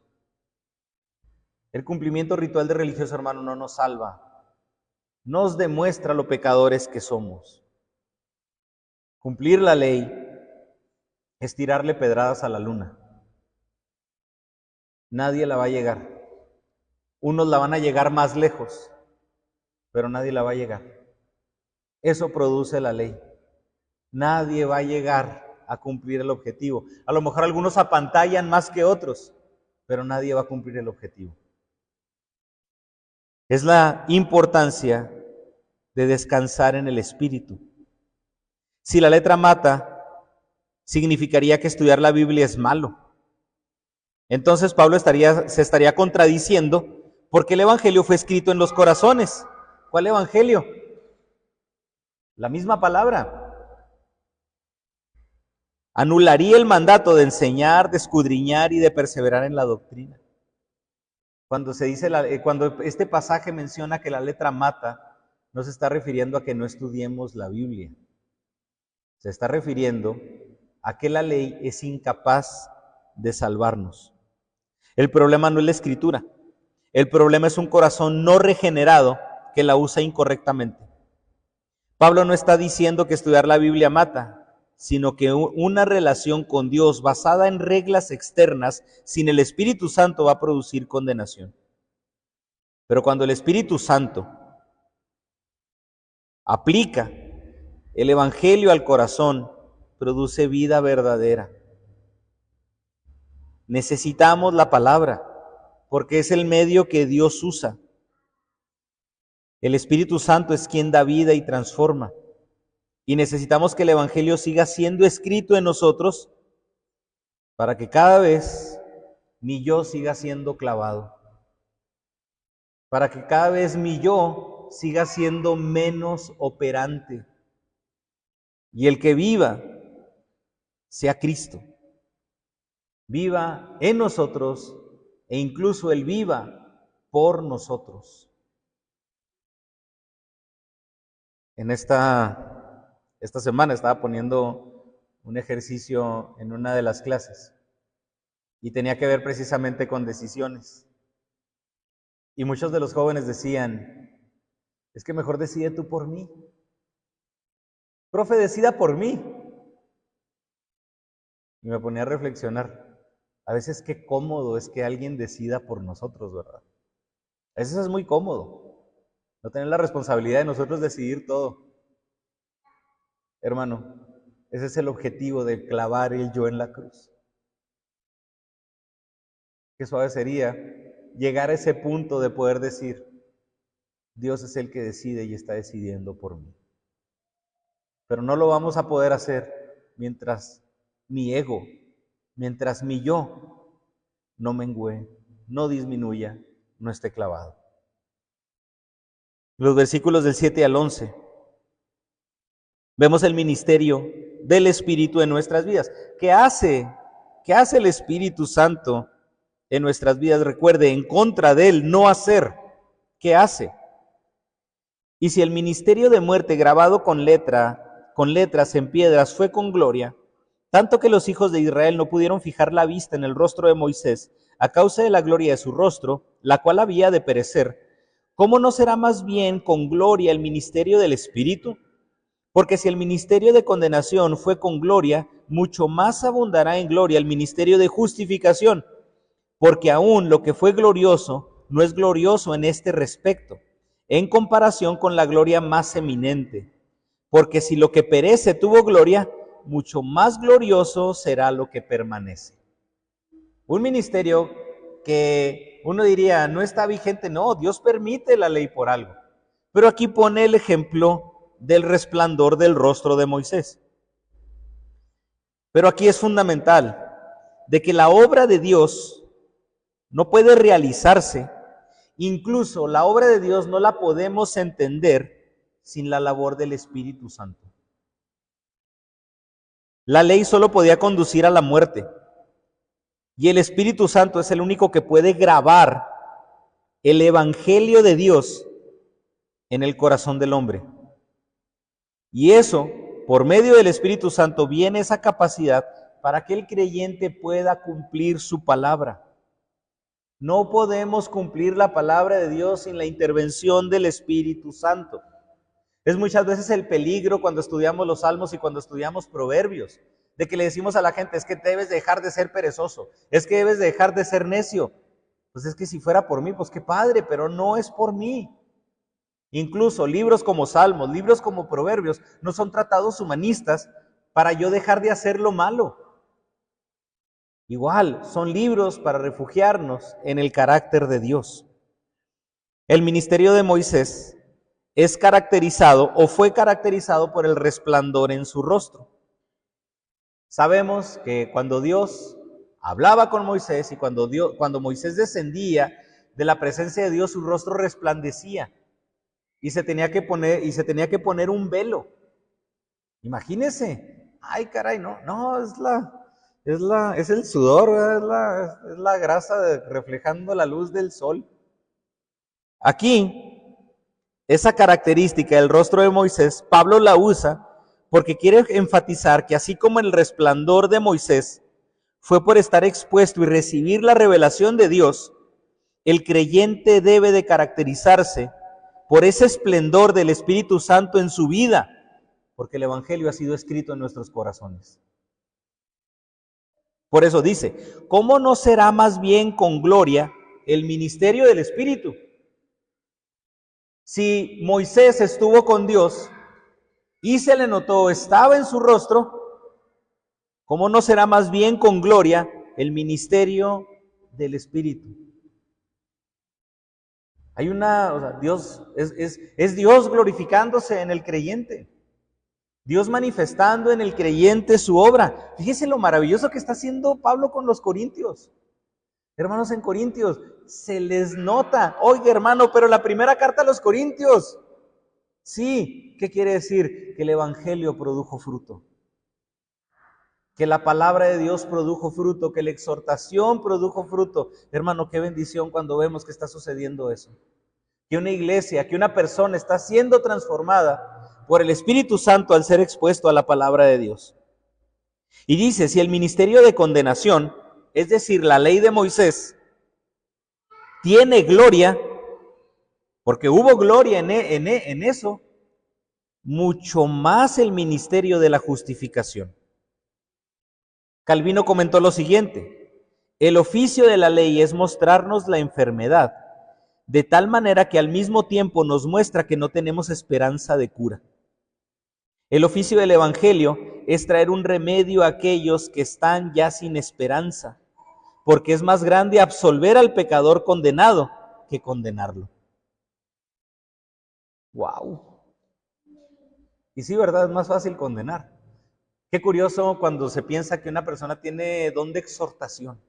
El cumplimiento ritual de religioso, hermano, no nos salva, nos demuestra lo pecadores que somos. Cumplir la ley es tirarle pedradas a la luna. Nadie la va a llegar. Unos la van a llegar más lejos, pero nadie la va a llegar. Eso produce la ley. Nadie va a llegar a cumplir el objetivo. A lo mejor algunos apantallan más que otros, pero nadie va a cumplir el objetivo. Es la importancia de descansar en el Espíritu. Si la letra mata, significaría que estudiar la Biblia es malo. Entonces Pablo se estaría contradiciendo porque el Evangelio fue escrito en los corazones. ¿Cuál Evangelio? La misma palabra. Anularía el mandato de enseñar, de escudriñar y de perseverar en la doctrina. Cuando cuando este pasaje menciona que la letra mata, no se está refiriendo a que no estudiemos la Biblia. Se está refiriendo a que la ley es incapaz de salvarnos. El problema no es la escritura. El problema es un corazón no regenerado que la usa incorrectamente. Pablo no está diciendo que estudiar la Biblia mata, sino que una relación con Dios basada en reglas externas sin el Espíritu Santo va a producir condenación. Pero cuando el Espíritu Santo aplica el Evangelio al corazón, produce vida verdadera. Necesitamos la palabra, porque es el medio que Dios usa. El Espíritu Santo es quien da vida y transforma. Y necesitamos que el Evangelio siga siendo escrito en nosotros para que cada vez mi yo siga siendo clavado. Para que cada vez mi yo siga siendo menos operante. Y el que viva sea Cristo. Viva en nosotros e incluso Él viva por nosotros. En esta semana estaba poniendo un ejercicio en una de las clases y tenía que ver precisamente con decisiones. Y muchos de los jóvenes decían, es que mejor decide tú por mí. Profe, decida por mí. Y me ponía a reflexionar. A veces qué cómodo es que alguien decida por nosotros, ¿verdad? A veces es muy cómodo no tener la responsabilidad de nosotros decidir todo. Hermano, ese es el objetivo de clavar el yo en la cruz. Qué suave sería llegar a ese punto de poder decir, Dios es el que decide y está decidiendo por mí. Pero no lo vamos a poder hacer mientras mi ego, mientras mi yo no mengüe, no disminuya, no esté clavado. Los versículos del 7 al 11. Vemos el ministerio del Espíritu en nuestras vidas. ¿Qué hace el Espíritu Santo en nuestras vidas? Recuerde, en contra de él, no hacer. ¿Qué hace? Y si el ministerio de muerte grabado con letras en piedras fue con gloria, tanto que los hijos de Israel no pudieron fijar la vista en el rostro de Moisés a causa de la gloria de su rostro, la cual había de perecer, ¿Cómo no será más bien con gloria el ministerio del Espíritu? Porque si el ministerio de condenación fue con gloria, mucho más abundará en gloria el ministerio de justificación, porque aún lo que fue glorioso no es glorioso en este respecto, en comparación con la gloria más eminente. Porque si lo que perece tuvo gloria, mucho más glorioso será lo que permanece. Un ministerio que uno diría no está vigente, no, Dios permite la ley por algo. Pero aquí pone el ejemplo del resplandor del rostro de Moisés. Pero aquí es fundamental de que la obra de Dios no puede realizarse, incluso la obra de Dios no la podemos entender sin la labor del Espíritu Santo. La ley solo podía conducir a la muerte, y el Espíritu Santo es el único que puede grabar el Evangelio de Dios en el corazón del hombre. Y eso, por medio del Espíritu Santo, viene esa capacidad para que el creyente pueda cumplir su palabra. No podemos cumplir la palabra de Dios sin la intervención del Espíritu Santo. Es muchas veces el peligro cuando estudiamos los Salmos y cuando estudiamos Proverbios, de que le decimos a la gente, es que debes dejar de ser perezoso, es que debes dejar de ser necio. Pues es que si fuera por mí, pues qué padre, pero no es por mí. Incluso libros como Salmos, libros como Proverbios, no son tratados humanistas para yo dejar de hacer lo malo. Igual, son libros para refugiarnos en el carácter de Dios. El ministerio de Moisés es caracterizado o fue caracterizado por el resplandor en su rostro. Sabemos que cuando Dios hablaba con Moisés y cuando Moisés descendía de la presencia de Dios, su rostro resplandecía y se tenía que poner un velo. Imagínense, ay caray, no, es el sudor, es la grasa reflejando la luz del sol. Aquí, esa característica del rostro de Moisés, Pablo la usa porque quiere enfatizar que así como el resplandor de Moisés fue por estar expuesto y recibir la revelación de Dios, el creyente debe de caracterizarse por ese esplendor del Espíritu Santo en su vida, porque el Evangelio ha sido escrito en nuestros corazones. Por eso dice, ¿cómo no será más bien con gloria el ministerio del Espíritu? Si Moisés estuvo con Dios y se le notó, estaba en su rostro, ¿cómo no será más bien con gloria el ministerio del Espíritu? Hay Dios, es Dios glorificándose en el creyente. Dios manifestando en el creyente su obra. Fíjese lo maravilloso que está haciendo Pablo con los corintios. Hermanos en Corintios, se les nota. Oiga, hermano, pero la primera carta a los Corintios. Sí, ¿qué quiere decir? Que el Evangelio produjo fruto. Que la palabra de Dios produjo fruto, que la exhortación produjo fruto. Hermano, qué bendición cuando vemos que está sucediendo eso. Que una iglesia, que una persona está siendo transformada por el Espíritu Santo al ser expuesto a la palabra de Dios. Y dice, si el ministerio de condenación, es decir, la ley de Moisés, tiene gloria, porque hubo gloria en eso, mucho más el ministerio de la justificación. Calvino comentó lo siguiente, el oficio de la ley es mostrarnos la enfermedad, de tal manera que al mismo tiempo nos muestra que no tenemos esperanza de cura. El oficio del Evangelio es traer un remedio a aquellos que están ya sin esperanza, porque es más grande absolver al pecador condenado que condenarlo. ¡Wow! Y sí, ¿verdad? Es más fácil condenar. Qué curioso cuando se piensa que una persona tiene don de exhortación.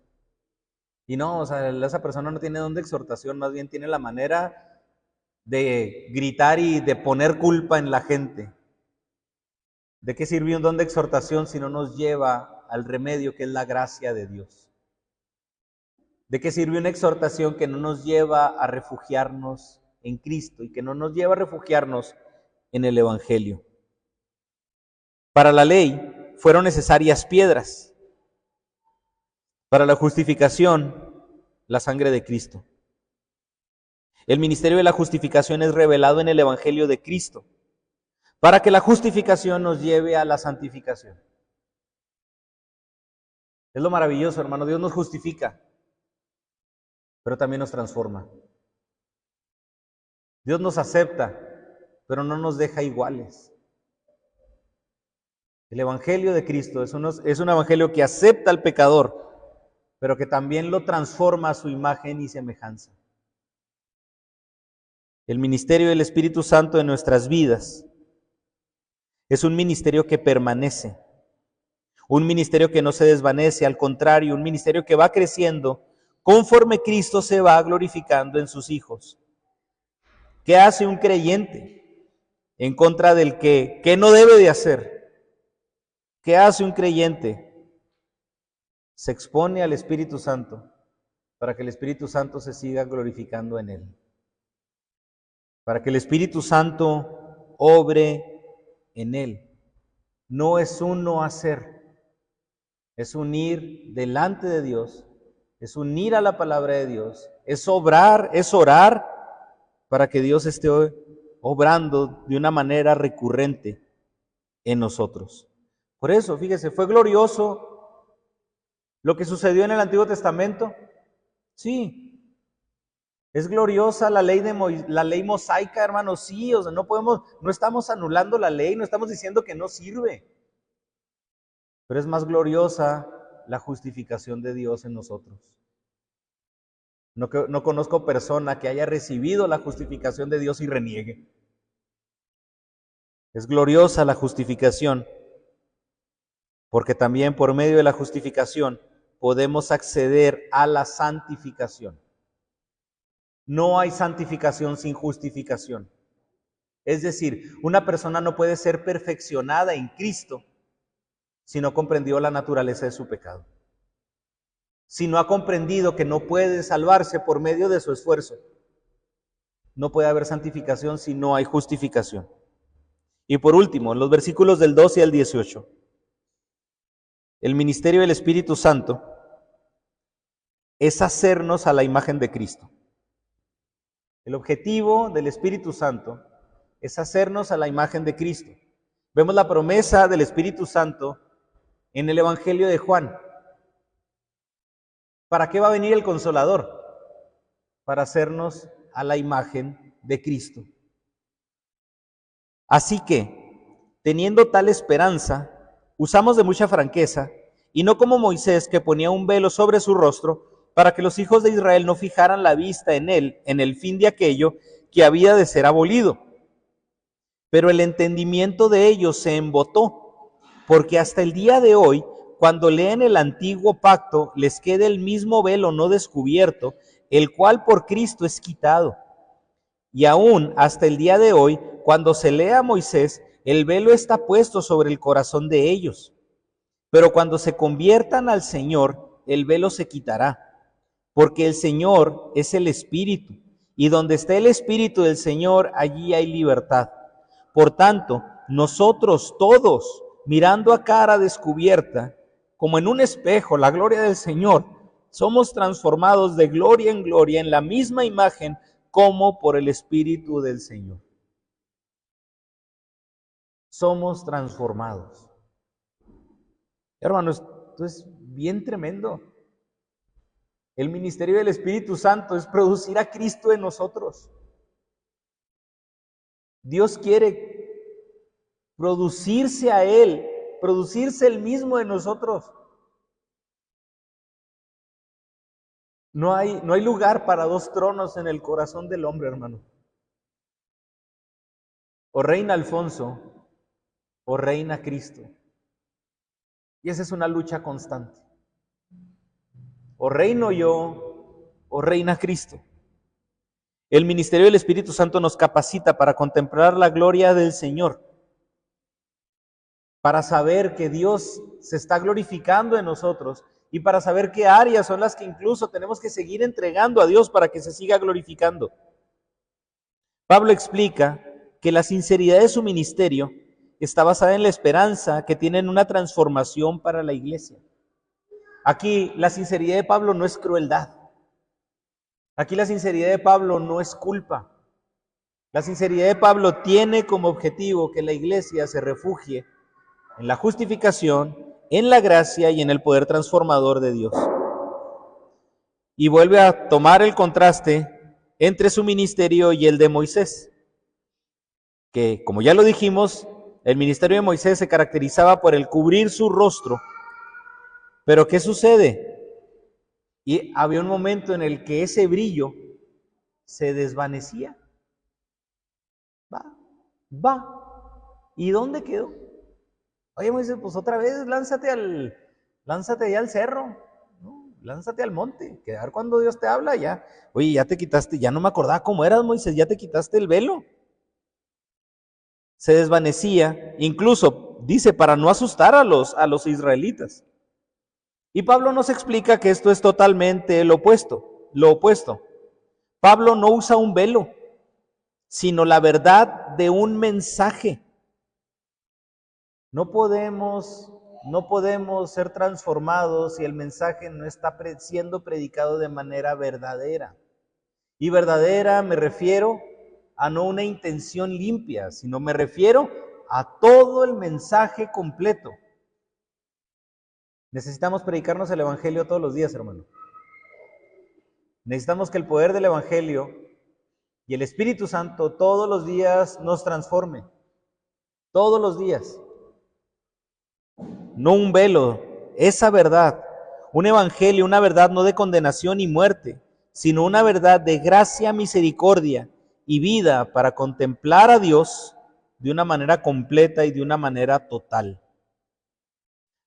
Y no, esa persona no tiene don de exhortación, más bien tiene la manera de gritar y de poner culpa en la gente. ¿De qué sirve un don de exhortación si no nos lleva al remedio que es la gracia de Dios? ¿De qué sirve una exhortación que no nos lleva a refugiarnos en Cristo y que no nos lleva a refugiarnos en el Evangelio? Para la ley fueron necesarias piedras. Para la justificación, la sangre de Cristo. El ministerio de la justificación es revelado en el Evangelio de Cristo, para que la justificación nos lleve a la santificación. Es lo maravilloso, hermano. Dios nos justifica, pero también nos transforma. Dios nos acepta, pero no nos deja iguales. El Evangelio de Cristo es un evangelio que acepta al pecador, pero que también lo transforma a su imagen y semejanza. El ministerio del Espíritu Santo en nuestras vidas es un ministerio que permanece, un ministerio que no se desvanece, al contrario, un ministerio que va creciendo conforme Cristo se va glorificando en sus hijos. ¿Qué hace un creyente en contra del que no debe de hacer? ¿Qué hace un creyente? Se expone al Espíritu Santo para que el Espíritu Santo se siga glorificando en él. Para que el Espíritu Santo obre en él. No es un no hacer, es un ir delante de Dios, es un ir a la palabra de Dios, es obrar, es orar para que Dios esté obrando de una manera recurrente en nosotros. Por eso, fíjese, fue glorioso lo que sucedió en el Antiguo Testamento. Sí. ¿Es gloriosa la ley mosaica, hermanos? Sí, o sea, no estamos anulando la ley, no estamos diciendo que no sirve. Pero es más gloriosa la justificación de Dios en nosotros. No conozco persona que haya recibido la justificación de Dios y reniegue. Es gloriosa la justificación, porque también por medio de la justificación podemos acceder a la santificación. No hay santificación sin justificación. Es decir, una persona no puede ser perfeccionada en Cristo si no comprendió la naturaleza de su pecado. Si no ha comprendido que no puede salvarse por medio de su esfuerzo, no puede haber santificación si no hay justificación. Y por último, en los versículos del 12 al 18, el ministerio del Espíritu Santo es hacernos a la imagen de Cristo. El objetivo del Espíritu Santo es hacernos a la imagen de Cristo. Vemos la promesa del Espíritu Santo en el Evangelio de Juan. ¿Para qué va a venir el Consolador? Para hacernos a la imagen de Cristo. Así que, teniendo tal esperanza, usamos de mucha franqueza, y no como Moisés, que ponía un velo sobre su rostro, para que los hijos de Israel no fijaran la vista en él, en el fin de aquello que había de ser abolido. Pero el entendimiento de ellos se embotó, porque hasta el día de hoy, cuando leen el antiguo pacto, les queda el mismo velo no descubierto, el cual por Cristo es quitado. Y aún hasta el día de hoy, cuando se lee a Moisés, el velo está puesto sobre el corazón de ellos. Pero cuando se conviertan al Señor, el velo se quitará. Porque el Señor es el Espíritu, y donde está el Espíritu del Señor, allí hay libertad. Por tanto, nosotros todos, mirando a cara descubierta, como en un espejo, la gloria del Señor, somos transformados de gloria en gloria en la misma imagen como por el Espíritu del Señor. Somos transformados. Hermanos, esto es bien tremendo. El ministerio del Espíritu Santo es producir a Cristo en nosotros. Dios quiere producirse a Él, producirse Él mismo en nosotros. No hay lugar para dos tronos en el corazón del hombre, hermano. O reina Alfonso, o reina Cristo. Y esa es una lucha constante. O reino yo, o reina Cristo. El ministerio del Espíritu Santo nos capacita para contemplar la gloria del Señor, para saber que Dios se está glorificando en nosotros y para saber qué áreas son las que incluso tenemos que seguir entregando a Dios para que se siga glorificando. Pablo explica que la sinceridad de su ministerio está basada en la esperanza que tienen una transformación para la iglesia. Aquí la sinceridad de Pablo no es crueldad. Aquí la sinceridad de Pablo no es culpa. La sinceridad de Pablo tiene como objetivo que la iglesia se refugie en la justificación, en la gracia y en el poder transformador de Dios. Y vuelve a tomar el contraste entre su ministerio y el de Moisés, que, como ya lo dijimos, el ministerio de Moisés se caracterizaba por el cubrir su rostro. Pero ¿qué sucede? Y había un momento en el que ese brillo se desvanecía. Va. ¿Y dónde quedó? Oye, Moisés, pues otra vez lánzate allá al cerro, ¿no? Lánzate al monte, quedar cuando Dios te habla ya. Oye, ya te quitaste, ya no me acordaba cómo eras, Moisés, ya te quitaste el velo. Se desvanecía, incluso dice para no asustar a los israelitas. Y Pablo nos explica que esto es totalmente lo opuesto. Pablo no usa un velo, sino la verdad de un mensaje. No podemos ser transformados si el mensaje no está siendo predicado de manera verdadera. Y verdadera me refiero a no una intención limpia, sino me refiero a todo el mensaje completo. Necesitamos predicarnos el Evangelio todos los días, hermano. Necesitamos que el poder del Evangelio y el Espíritu Santo todos los días nos transforme. Todos los días. No un velo, esa verdad. Un Evangelio, una verdad no de condenación y muerte, sino una verdad de gracia, misericordia y vida para contemplar a Dios de una manera completa y de una manera total.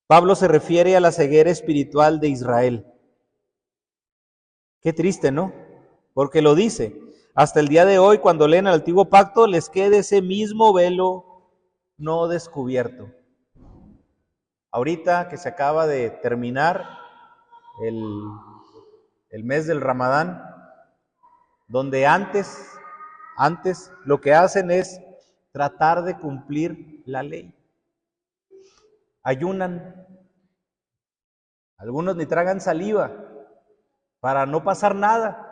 Pablo se refiere a la ceguera espiritual de Israel. Qué triste, ¿no? Porque lo dice. Hasta el día de hoy, cuando leen el Antiguo Pacto, les queda ese mismo velo no descubierto. Ahorita que se acaba de terminar el mes del Ramadán, donde antes lo que hacen es tratar de cumplir la ley. Ayunan. Algunos ni tragan saliva para no pasar nada.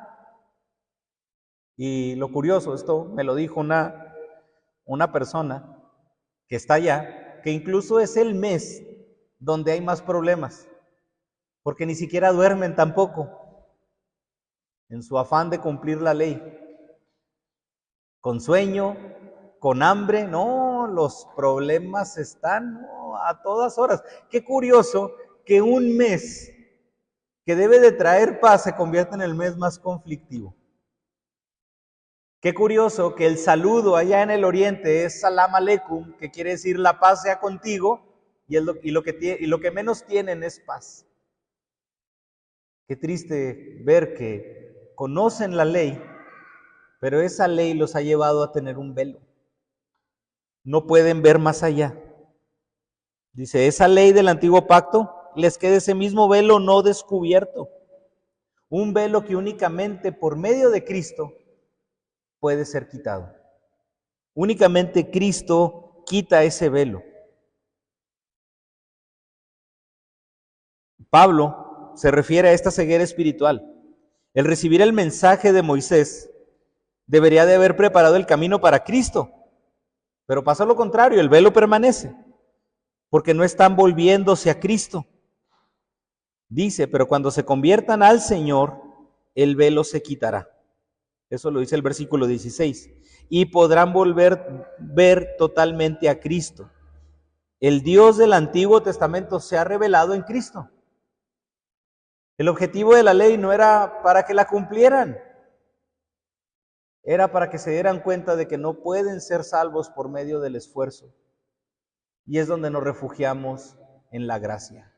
Y lo curioso, esto me lo dijo una persona que está allá, que incluso es el mes donde hay más problemas, porque ni siquiera duermen tampoco, en su afán de cumplir la ley. Con sueño, con hambre, no, los problemas están a todas horas. Qué curioso que un mes que debe de traer paz se convierta en el mes más conflictivo. Qué curioso que el saludo allá en el oriente es Salam Aleikum, que quiere decir la paz sea contigo, y lo que menos tienen es paz. Qué triste ver que conocen la ley, pero esa ley los ha llevado a tener un velo. No pueden ver más allá. Dice, esa ley del antiguo pacto les queda ese mismo velo no descubierto. Un velo que únicamente por medio de Cristo puede ser quitado. Únicamente Cristo quita ese velo. Pablo se refiere a esta ceguera espiritual. El recibir el mensaje de Moisés debería de haber preparado el camino para Cristo, pero pasa lo contrario, el velo permanece, porque no están volviéndose a Cristo. Dice, pero cuando se conviertan al Señor, el velo se quitará. Eso lo dice el versículo 16. Y podrán ver totalmente a Cristo. El Dios del Antiguo Testamento se ha revelado en Cristo. El objetivo de la ley no era para que la cumplieran, era para que se dieran cuenta de que no pueden ser salvos por medio del esfuerzo. Y es donde nos refugiamos en la gracia.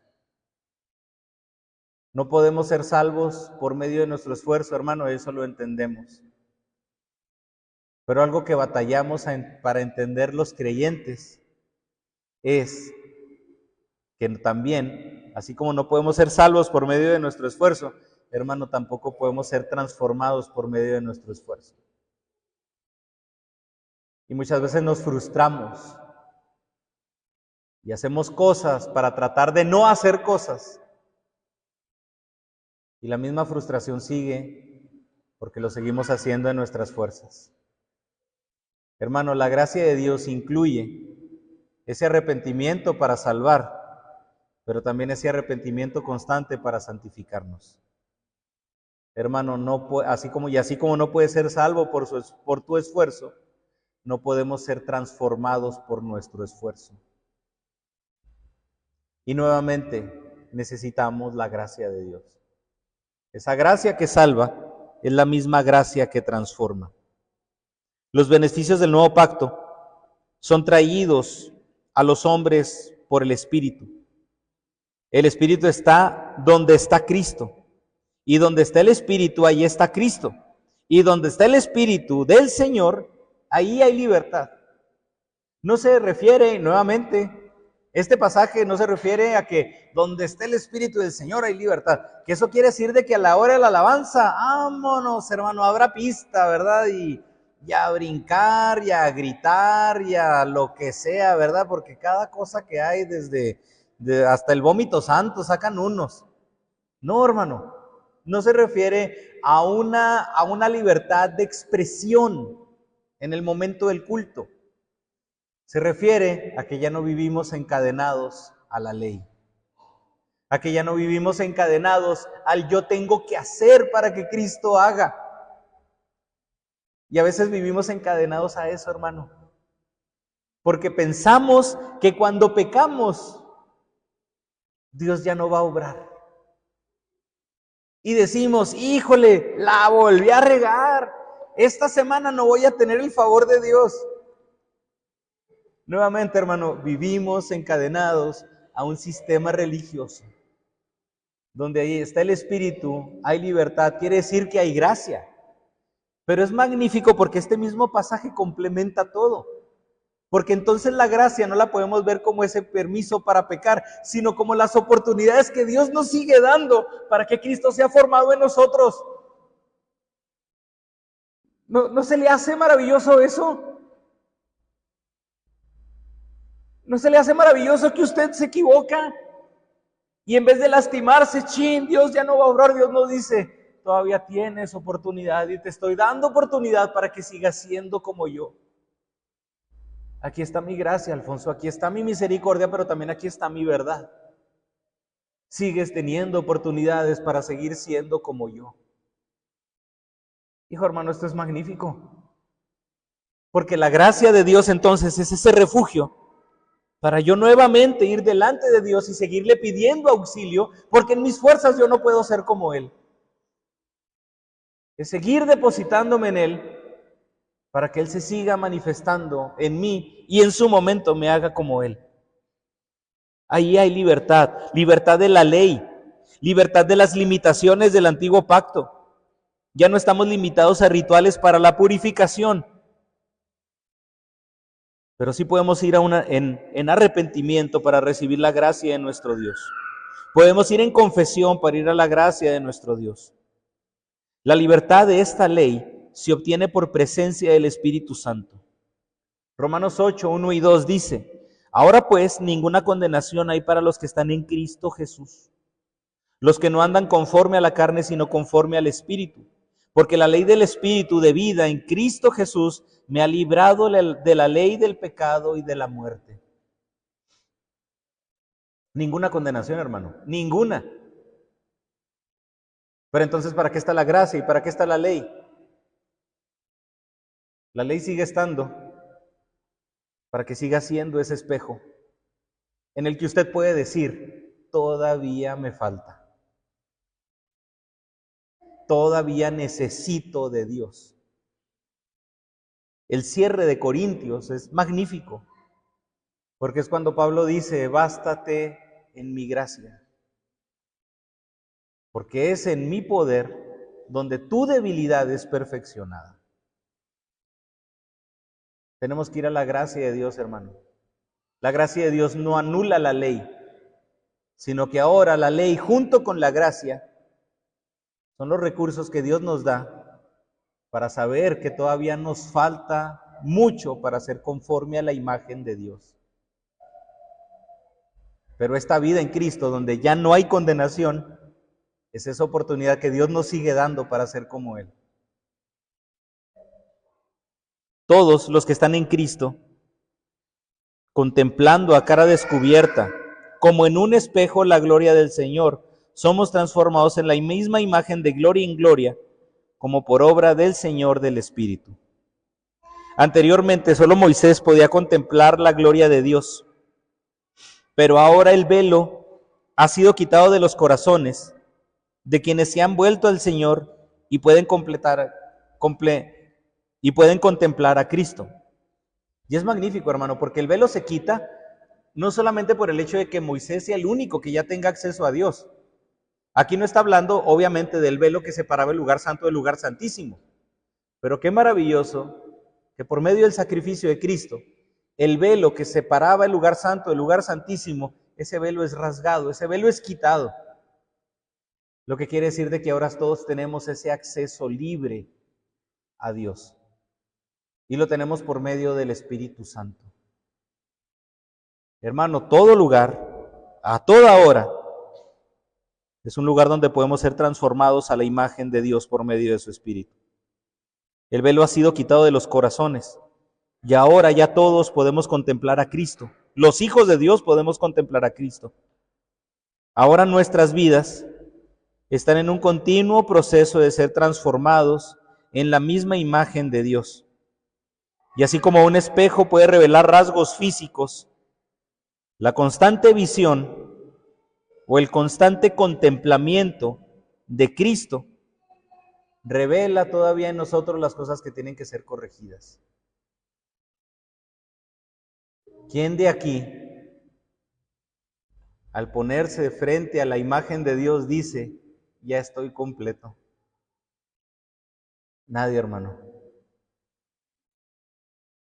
No podemos ser salvos por medio de nuestro esfuerzo, hermano, eso lo entendemos. Pero algo que batallamos para entender los creyentes es que también, así como no podemos ser salvos por medio de nuestro esfuerzo, hermano, tampoco podemos ser transformados por medio de nuestro esfuerzo. Y muchas veces nos frustramos y hacemos cosas para tratar de no hacer cosas. Y la misma frustración sigue porque lo seguimos haciendo en nuestras fuerzas. Hermano, la gracia de Dios incluye ese arrepentimiento para salvar, pero también ese arrepentimiento constante para santificarnos. Hermano, así como no puedes ser salvo por tu esfuerzo, no podemos ser transformados por nuestro esfuerzo. Y nuevamente necesitamos la gracia de Dios. Esa gracia que salva es la misma gracia que transforma. Los beneficios del nuevo pacto son traídos a los hombres por el Espíritu. El Espíritu está donde está Cristo. Y donde está el Espíritu, ahí está Cristo. Y donde está el Espíritu del Señor, ahí hay libertad. No se refiere, nuevamente, este pasaje no se refiere a que donde esté el Espíritu del Señor hay libertad. Que eso quiere decir de que a la hora de la alabanza, vámonos, hermano, habrá pista, ¿verdad? Y a brincar, y a gritar, y a lo que sea, ¿verdad? Porque cada cosa que hay, hasta el vómito santo, sacan unos. No, hermano, no se refiere a una libertad de expresión en el momento del culto. Se refiere a que ya no vivimos encadenados a la ley. A que ya no vivimos encadenados al yo tengo que hacer para que Cristo haga. Y a veces vivimos encadenados a eso, hermano. Porque pensamos que cuando pecamos, Dios ya no va a obrar. Y decimos, híjole, la volví a regar. Esta semana no voy a tener el favor de Dios. Nuevamente, hermano, vivimos encadenados a un sistema religioso. Donde ahí está el Espíritu, hay libertad, quiere decir que hay gracia. Pero es magnífico porque este mismo pasaje complementa todo. Porque entonces la gracia no la podemos ver como ese permiso para pecar, sino como las oportunidades que Dios nos sigue dando para que Cristo sea formado en nosotros. ¿No se le hace maravilloso eso? ¿No se le hace maravilloso que usted se equivoca? Y en vez de lastimarse, Dios ya no va a obrar, Dios nos dice, todavía tienes oportunidad y te estoy dando oportunidad para que sigas siendo como yo. Aquí está mi gracia, Alfonso, aquí está mi misericordia, pero también aquí está mi verdad. Sigues teniendo oportunidades para seguir siendo como yo. Hijo hermano, esto es magnífico. Porque la gracia de Dios entonces es ese refugio para yo nuevamente ir delante de Dios y seguirle pidiendo auxilio, porque en mis fuerzas yo no puedo ser como Él. Es seguir depositándome en Él para que Él se siga manifestando en mí y en su momento me haga como Él. Ahí hay libertad, libertad de la ley, libertad de las limitaciones del antiguo pacto. Ya no estamos limitados a rituales para la purificación, pero sí podemos ir en arrepentimiento para recibir la gracia de nuestro Dios. Podemos ir en confesión para ir a la gracia de nuestro Dios. La libertad de esta ley se obtiene por presencia del Espíritu Santo. Romanos 8, 1 y 2 dice, ahora pues ninguna condenación hay para los que están en Cristo Jesús, los que no andan conforme a la carne, sino conforme al Espíritu. Porque la ley del Espíritu de vida en Cristo Jesús me ha librado de la ley del pecado y de la muerte. Ninguna condenación, hermano, ninguna. Pero entonces, ¿para qué está la gracia y para qué está la ley? La ley sigue estando para que siga siendo ese espejo en el que usted puede decir, todavía me falta. Todavía necesito de Dios. El cierre de Corintios es magnífico, porque es cuando Pablo dice, bástate en mi gracia, porque es en mi poder donde tu debilidad es perfeccionada. Tenemos que ir a la gracia de Dios, hermano. La gracia de Dios no anula la ley, sino que ahora la ley junto con la gracia son los recursos que Dios nos da para saber que todavía nos falta mucho para ser conforme a la imagen de Dios. Pero esta vida en Cristo, donde ya no hay condenación, es esa oportunidad que Dios nos sigue dando para ser como Él. todos los que están en Cristo, contemplando a cara descubierta, como en un espejo la gloria del Señor, somos transformados en la misma imagen de gloria en gloria, como por obra del Señor del Espíritu. Anteriormente solo Moisés podía contemplar la gloria de Dios, pero ahora el velo ha sido quitado de los corazones de quienes se han vuelto al Señor y pueden contemplar a Cristo. Y es magnífico, hermano, porque el velo se quita no solamente por el hecho de que Moisés sea el único que ya tenga acceso a Dios. Aquí no está hablando, obviamente, del velo que separaba el lugar santo del lugar santísimo. Pero qué maravilloso que por medio del sacrificio de Cristo, el velo que separaba el lugar santo del lugar santísimo, ese velo es rasgado, ese velo es quitado. Lo que quiere decir de que ahora todos tenemos ese acceso libre a Dios. Y lo tenemos por medio del Espíritu Santo. Hermano, todo lugar, a toda hora, es un lugar donde podemos ser transformados a la imagen de Dios por medio de su Espíritu. El velo ha sido quitado de los corazones y ahora ya todos podemos contemplar a Cristo. Los hijos de Dios podemos contemplar a Cristo. Ahora nuestras vidas están en un continuo proceso de ser transformados en la misma imagen de Dios. Y así como un espejo puede revelar rasgos físicos, la constante visión o el constante contemplamiento de Cristo revela todavía en nosotros las cosas que tienen que ser corregidas. ¿Quién de aquí, al ponerse de frente a la imagen de Dios, dice, ya estoy completo? Nadie, hermano.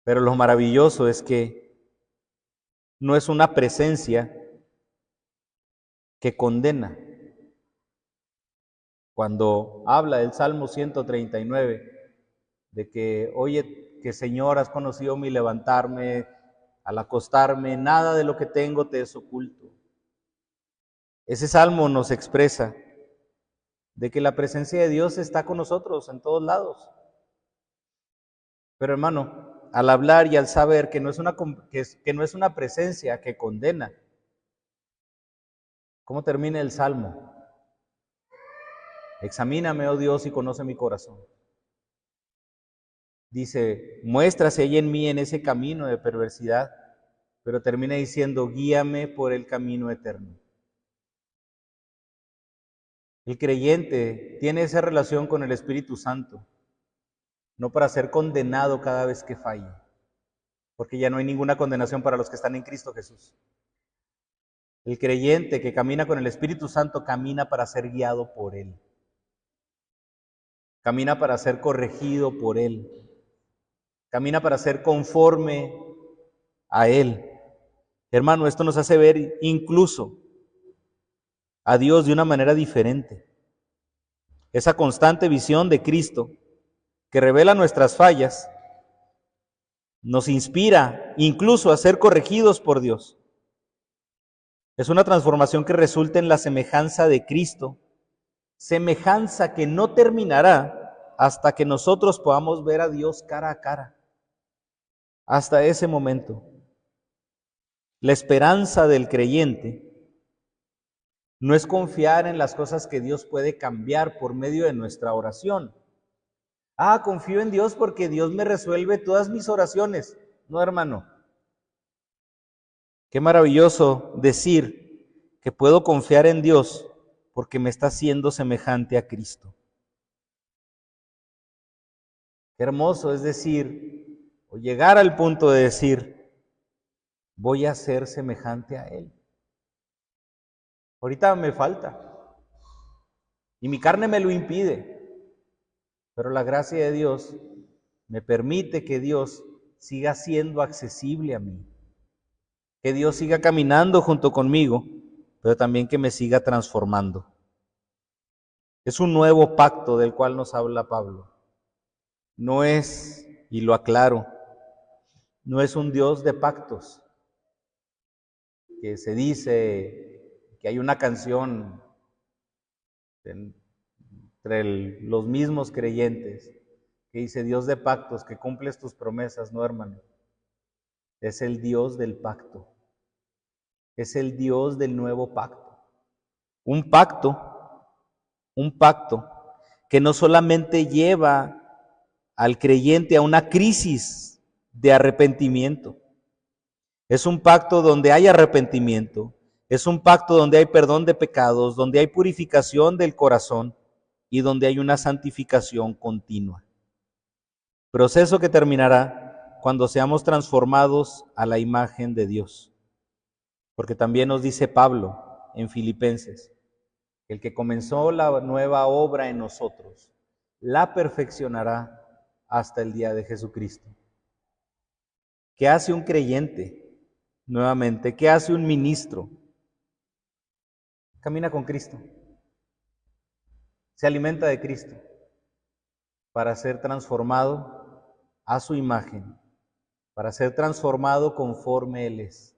Pero lo maravilloso es que no es una presencia que condena. Cuando habla el Salmo 139, de que, oye, que Señor, has conocido mi levantarme, al acostarme, nada de lo que tengo te es oculto. Ese salmo nos expresa de que la presencia de Dios está con nosotros en todos lados. Pero hermano, al hablar y al saber que no es una presencia que condena, ¿cómo termina el salmo? Examíname, oh Dios, y conoce mi corazón. Dice, muéstrase ahí en mí en ese camino de perversidad, pero termina diciendo, guíame por el camino eterno. El creyente tiene esa relación con el Espíritu Santo, no para ser condenado cada vez que falle, porque ya no hay ninguna condenación para los que están en Cristo Jesús. El creyente que camina con el Espíritu Santo camina para ser guiado por Él. Camina para ser corregido por Él. Camina para ser conforme a Él. Hermano, esto nos hace ver incluso a Dios de una manera diferente. Esa constante visión de Cristo que revela nuestras fallas nos inspira incluso a ser corregidos por Dios. Es una transformación que resulta en la semejanza de Cristo, semejanza que no terminará hasta que nosotros podamos ver a Dios cara a cara. Hasta ese momento, la esperanza del creyente no es confiar en las cosas que Dios puede cambiar por medio de nuestra oración. Confío en Dios porque Dios me resuelve todas mis oraciones. No, hermano. Qué maravilloso decir que puedo confiar en Dios porque me está haciendo semejante a Cristo. Qué hermoso es decir, o llegar al punto de decir, voy a ser semejante a Él. Ahorita me falta y mi carne me lo impide, pero la gracia de Dios me permite que Dios siga siendo accesible a mí, que Dios siga caminando junto conmigo, pero también que me siga transformando. Es un nuevo pacto del cual nos habla Pablo. No es, y lo aclaro, no es un Dios de pactos, que se dice que hay una canción entre los mismos creyentes que dice Dios de pactos, que cumples tus promesas, no, hermano. Es el Dios del pacto. Es el Dios del nuevo pacto. Un pacto que no solamente lleva al creyente a una crisis de arrepentimiento. Es un pacto donde hay arrepentimiento. Es un pacto donde hay perdón de pecados, donde hay purificación del corazón y donde hay una santificación continua. Proceso que terminará cuando seamos transformados a la imagen de Dios. Porque también nos dice Pablo en Filipenses, el que comenzó la nueva obra en nosotros, la perfeccionará hasta el día de Jesucristo. ¿Qué hace un creyente? Nuevamente, ¿qué hace un ministro? Camina con Cristo. Se alimenta de Cristo para ser transformado a su imagen, para ser transformado conforme Él es.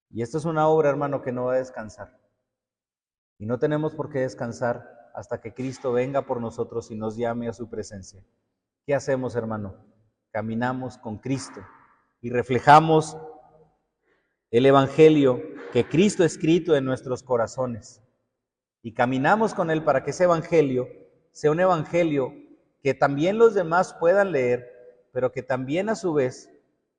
Y esto es una obra, hermano, que no va a descansar. Y no tenemos por qué descansar hasta que Cristo venga por nosotros y nos llame a su presencia. ¿Qué hacemos, hermano? Caminamos con Cristo y reflejamos el Evangelio que Cristo ha escrito en nuestros corazones. Y caminamos con Él para que ese Evangelio sea un Evangelio que también los demás puedan leer, pero que también a su vez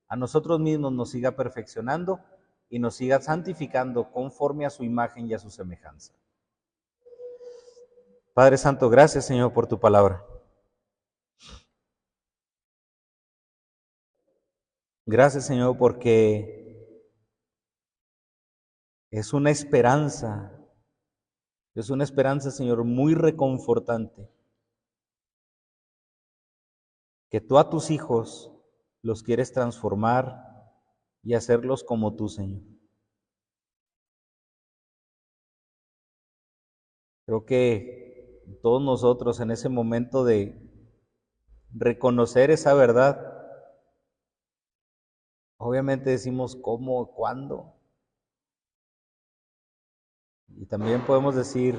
a nosotros mismos nos siga perfeccionando y nos siga santificando conforme a su imagen y a su semejanza. Padre Santo, gracias, Señor, por tu palabra. Gracias, Señor, porque es una esperanza, Señor, muy reconfortante, que tú a tus hijos los quieres transformar y hacerlos como tú, Señor. Creo que todos nosotros en ese momento de reconocer esa verdad, obviamente decimos cómo, cuándo. Y también podemos decir,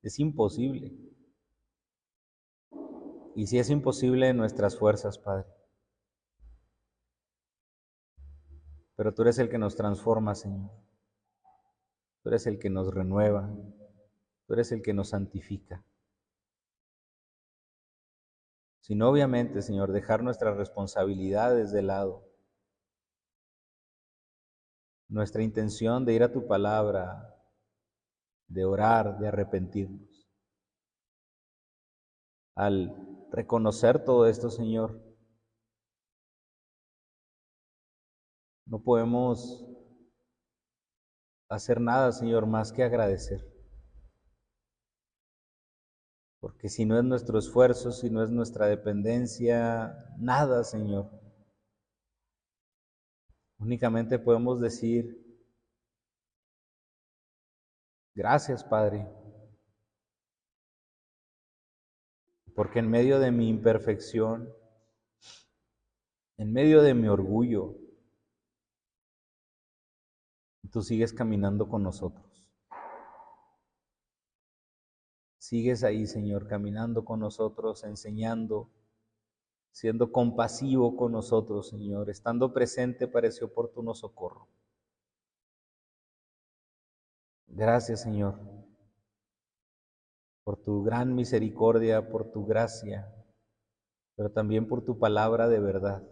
es imposible. Y si es imposible en nuestras fuerzas, Padre. Pero tú eres el que nos transforma, Señor. Tú eres el que nos renueva. Tú eres el que nos santifica. Sino obviamente, Señor, dejar nuestras responsabilidades de lado. Nuestra intención de ir a tu palabra, de orar, de arrepentirnos. Al reconocer todo esto, Señor, no podemos hacer nada, Señor, más que agradecer. Porque si no es nuestro esfuerzo, si no es nuestra dependencia, nada, Señor. Únicamente podemos decir, gracias, Padre, porque en medio de mi imperfección, en medio de mi orgullo, tú sigues caminando con nosotros. Sigues ahí, Señor, caminando con nosotros, enseñando, siendo compasivo con nosotros, Señor, estando presente para ese oportuno socorro. Gracias, Señor, por tu gran misericordia, por tu gracia, pero también por tu palabra de verdad.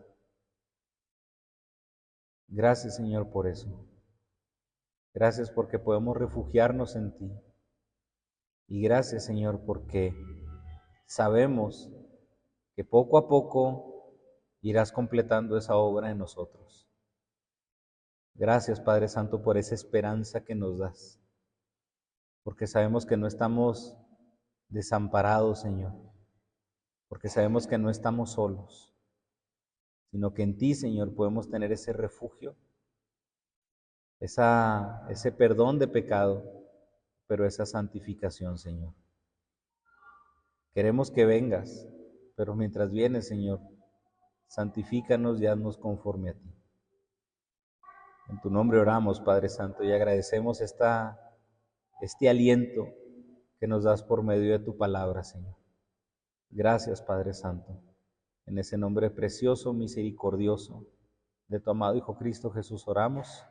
Gracias, Señor, por eso. Gracias porque podemos refugiarnos en ti. Y gracias, Señor, porque sabemos que poco a poco irás completando esa obra en nosotros. Gracias, Padre Santo, por esa esperanza que nos das, porque sabemos que no estamos desamparados, Señor, porque sabemos que no estamos solos, sino que en ti, Señor, podemos tener ese refugio, ese perdón de pecado, pero esa santificación, Señor. Queremos que vengas, pero mientras vienes, Señor, santifícanos y haznos conforme a ti. En tu nombre oramos, Padre Santo, y agradecemos este aliento que nos das por medio de tu palabra, Señor. Gracias, Padre Santo. En ese nombre precioso, misericordioso, de tu amado Hijo Cristo Jesús oramos.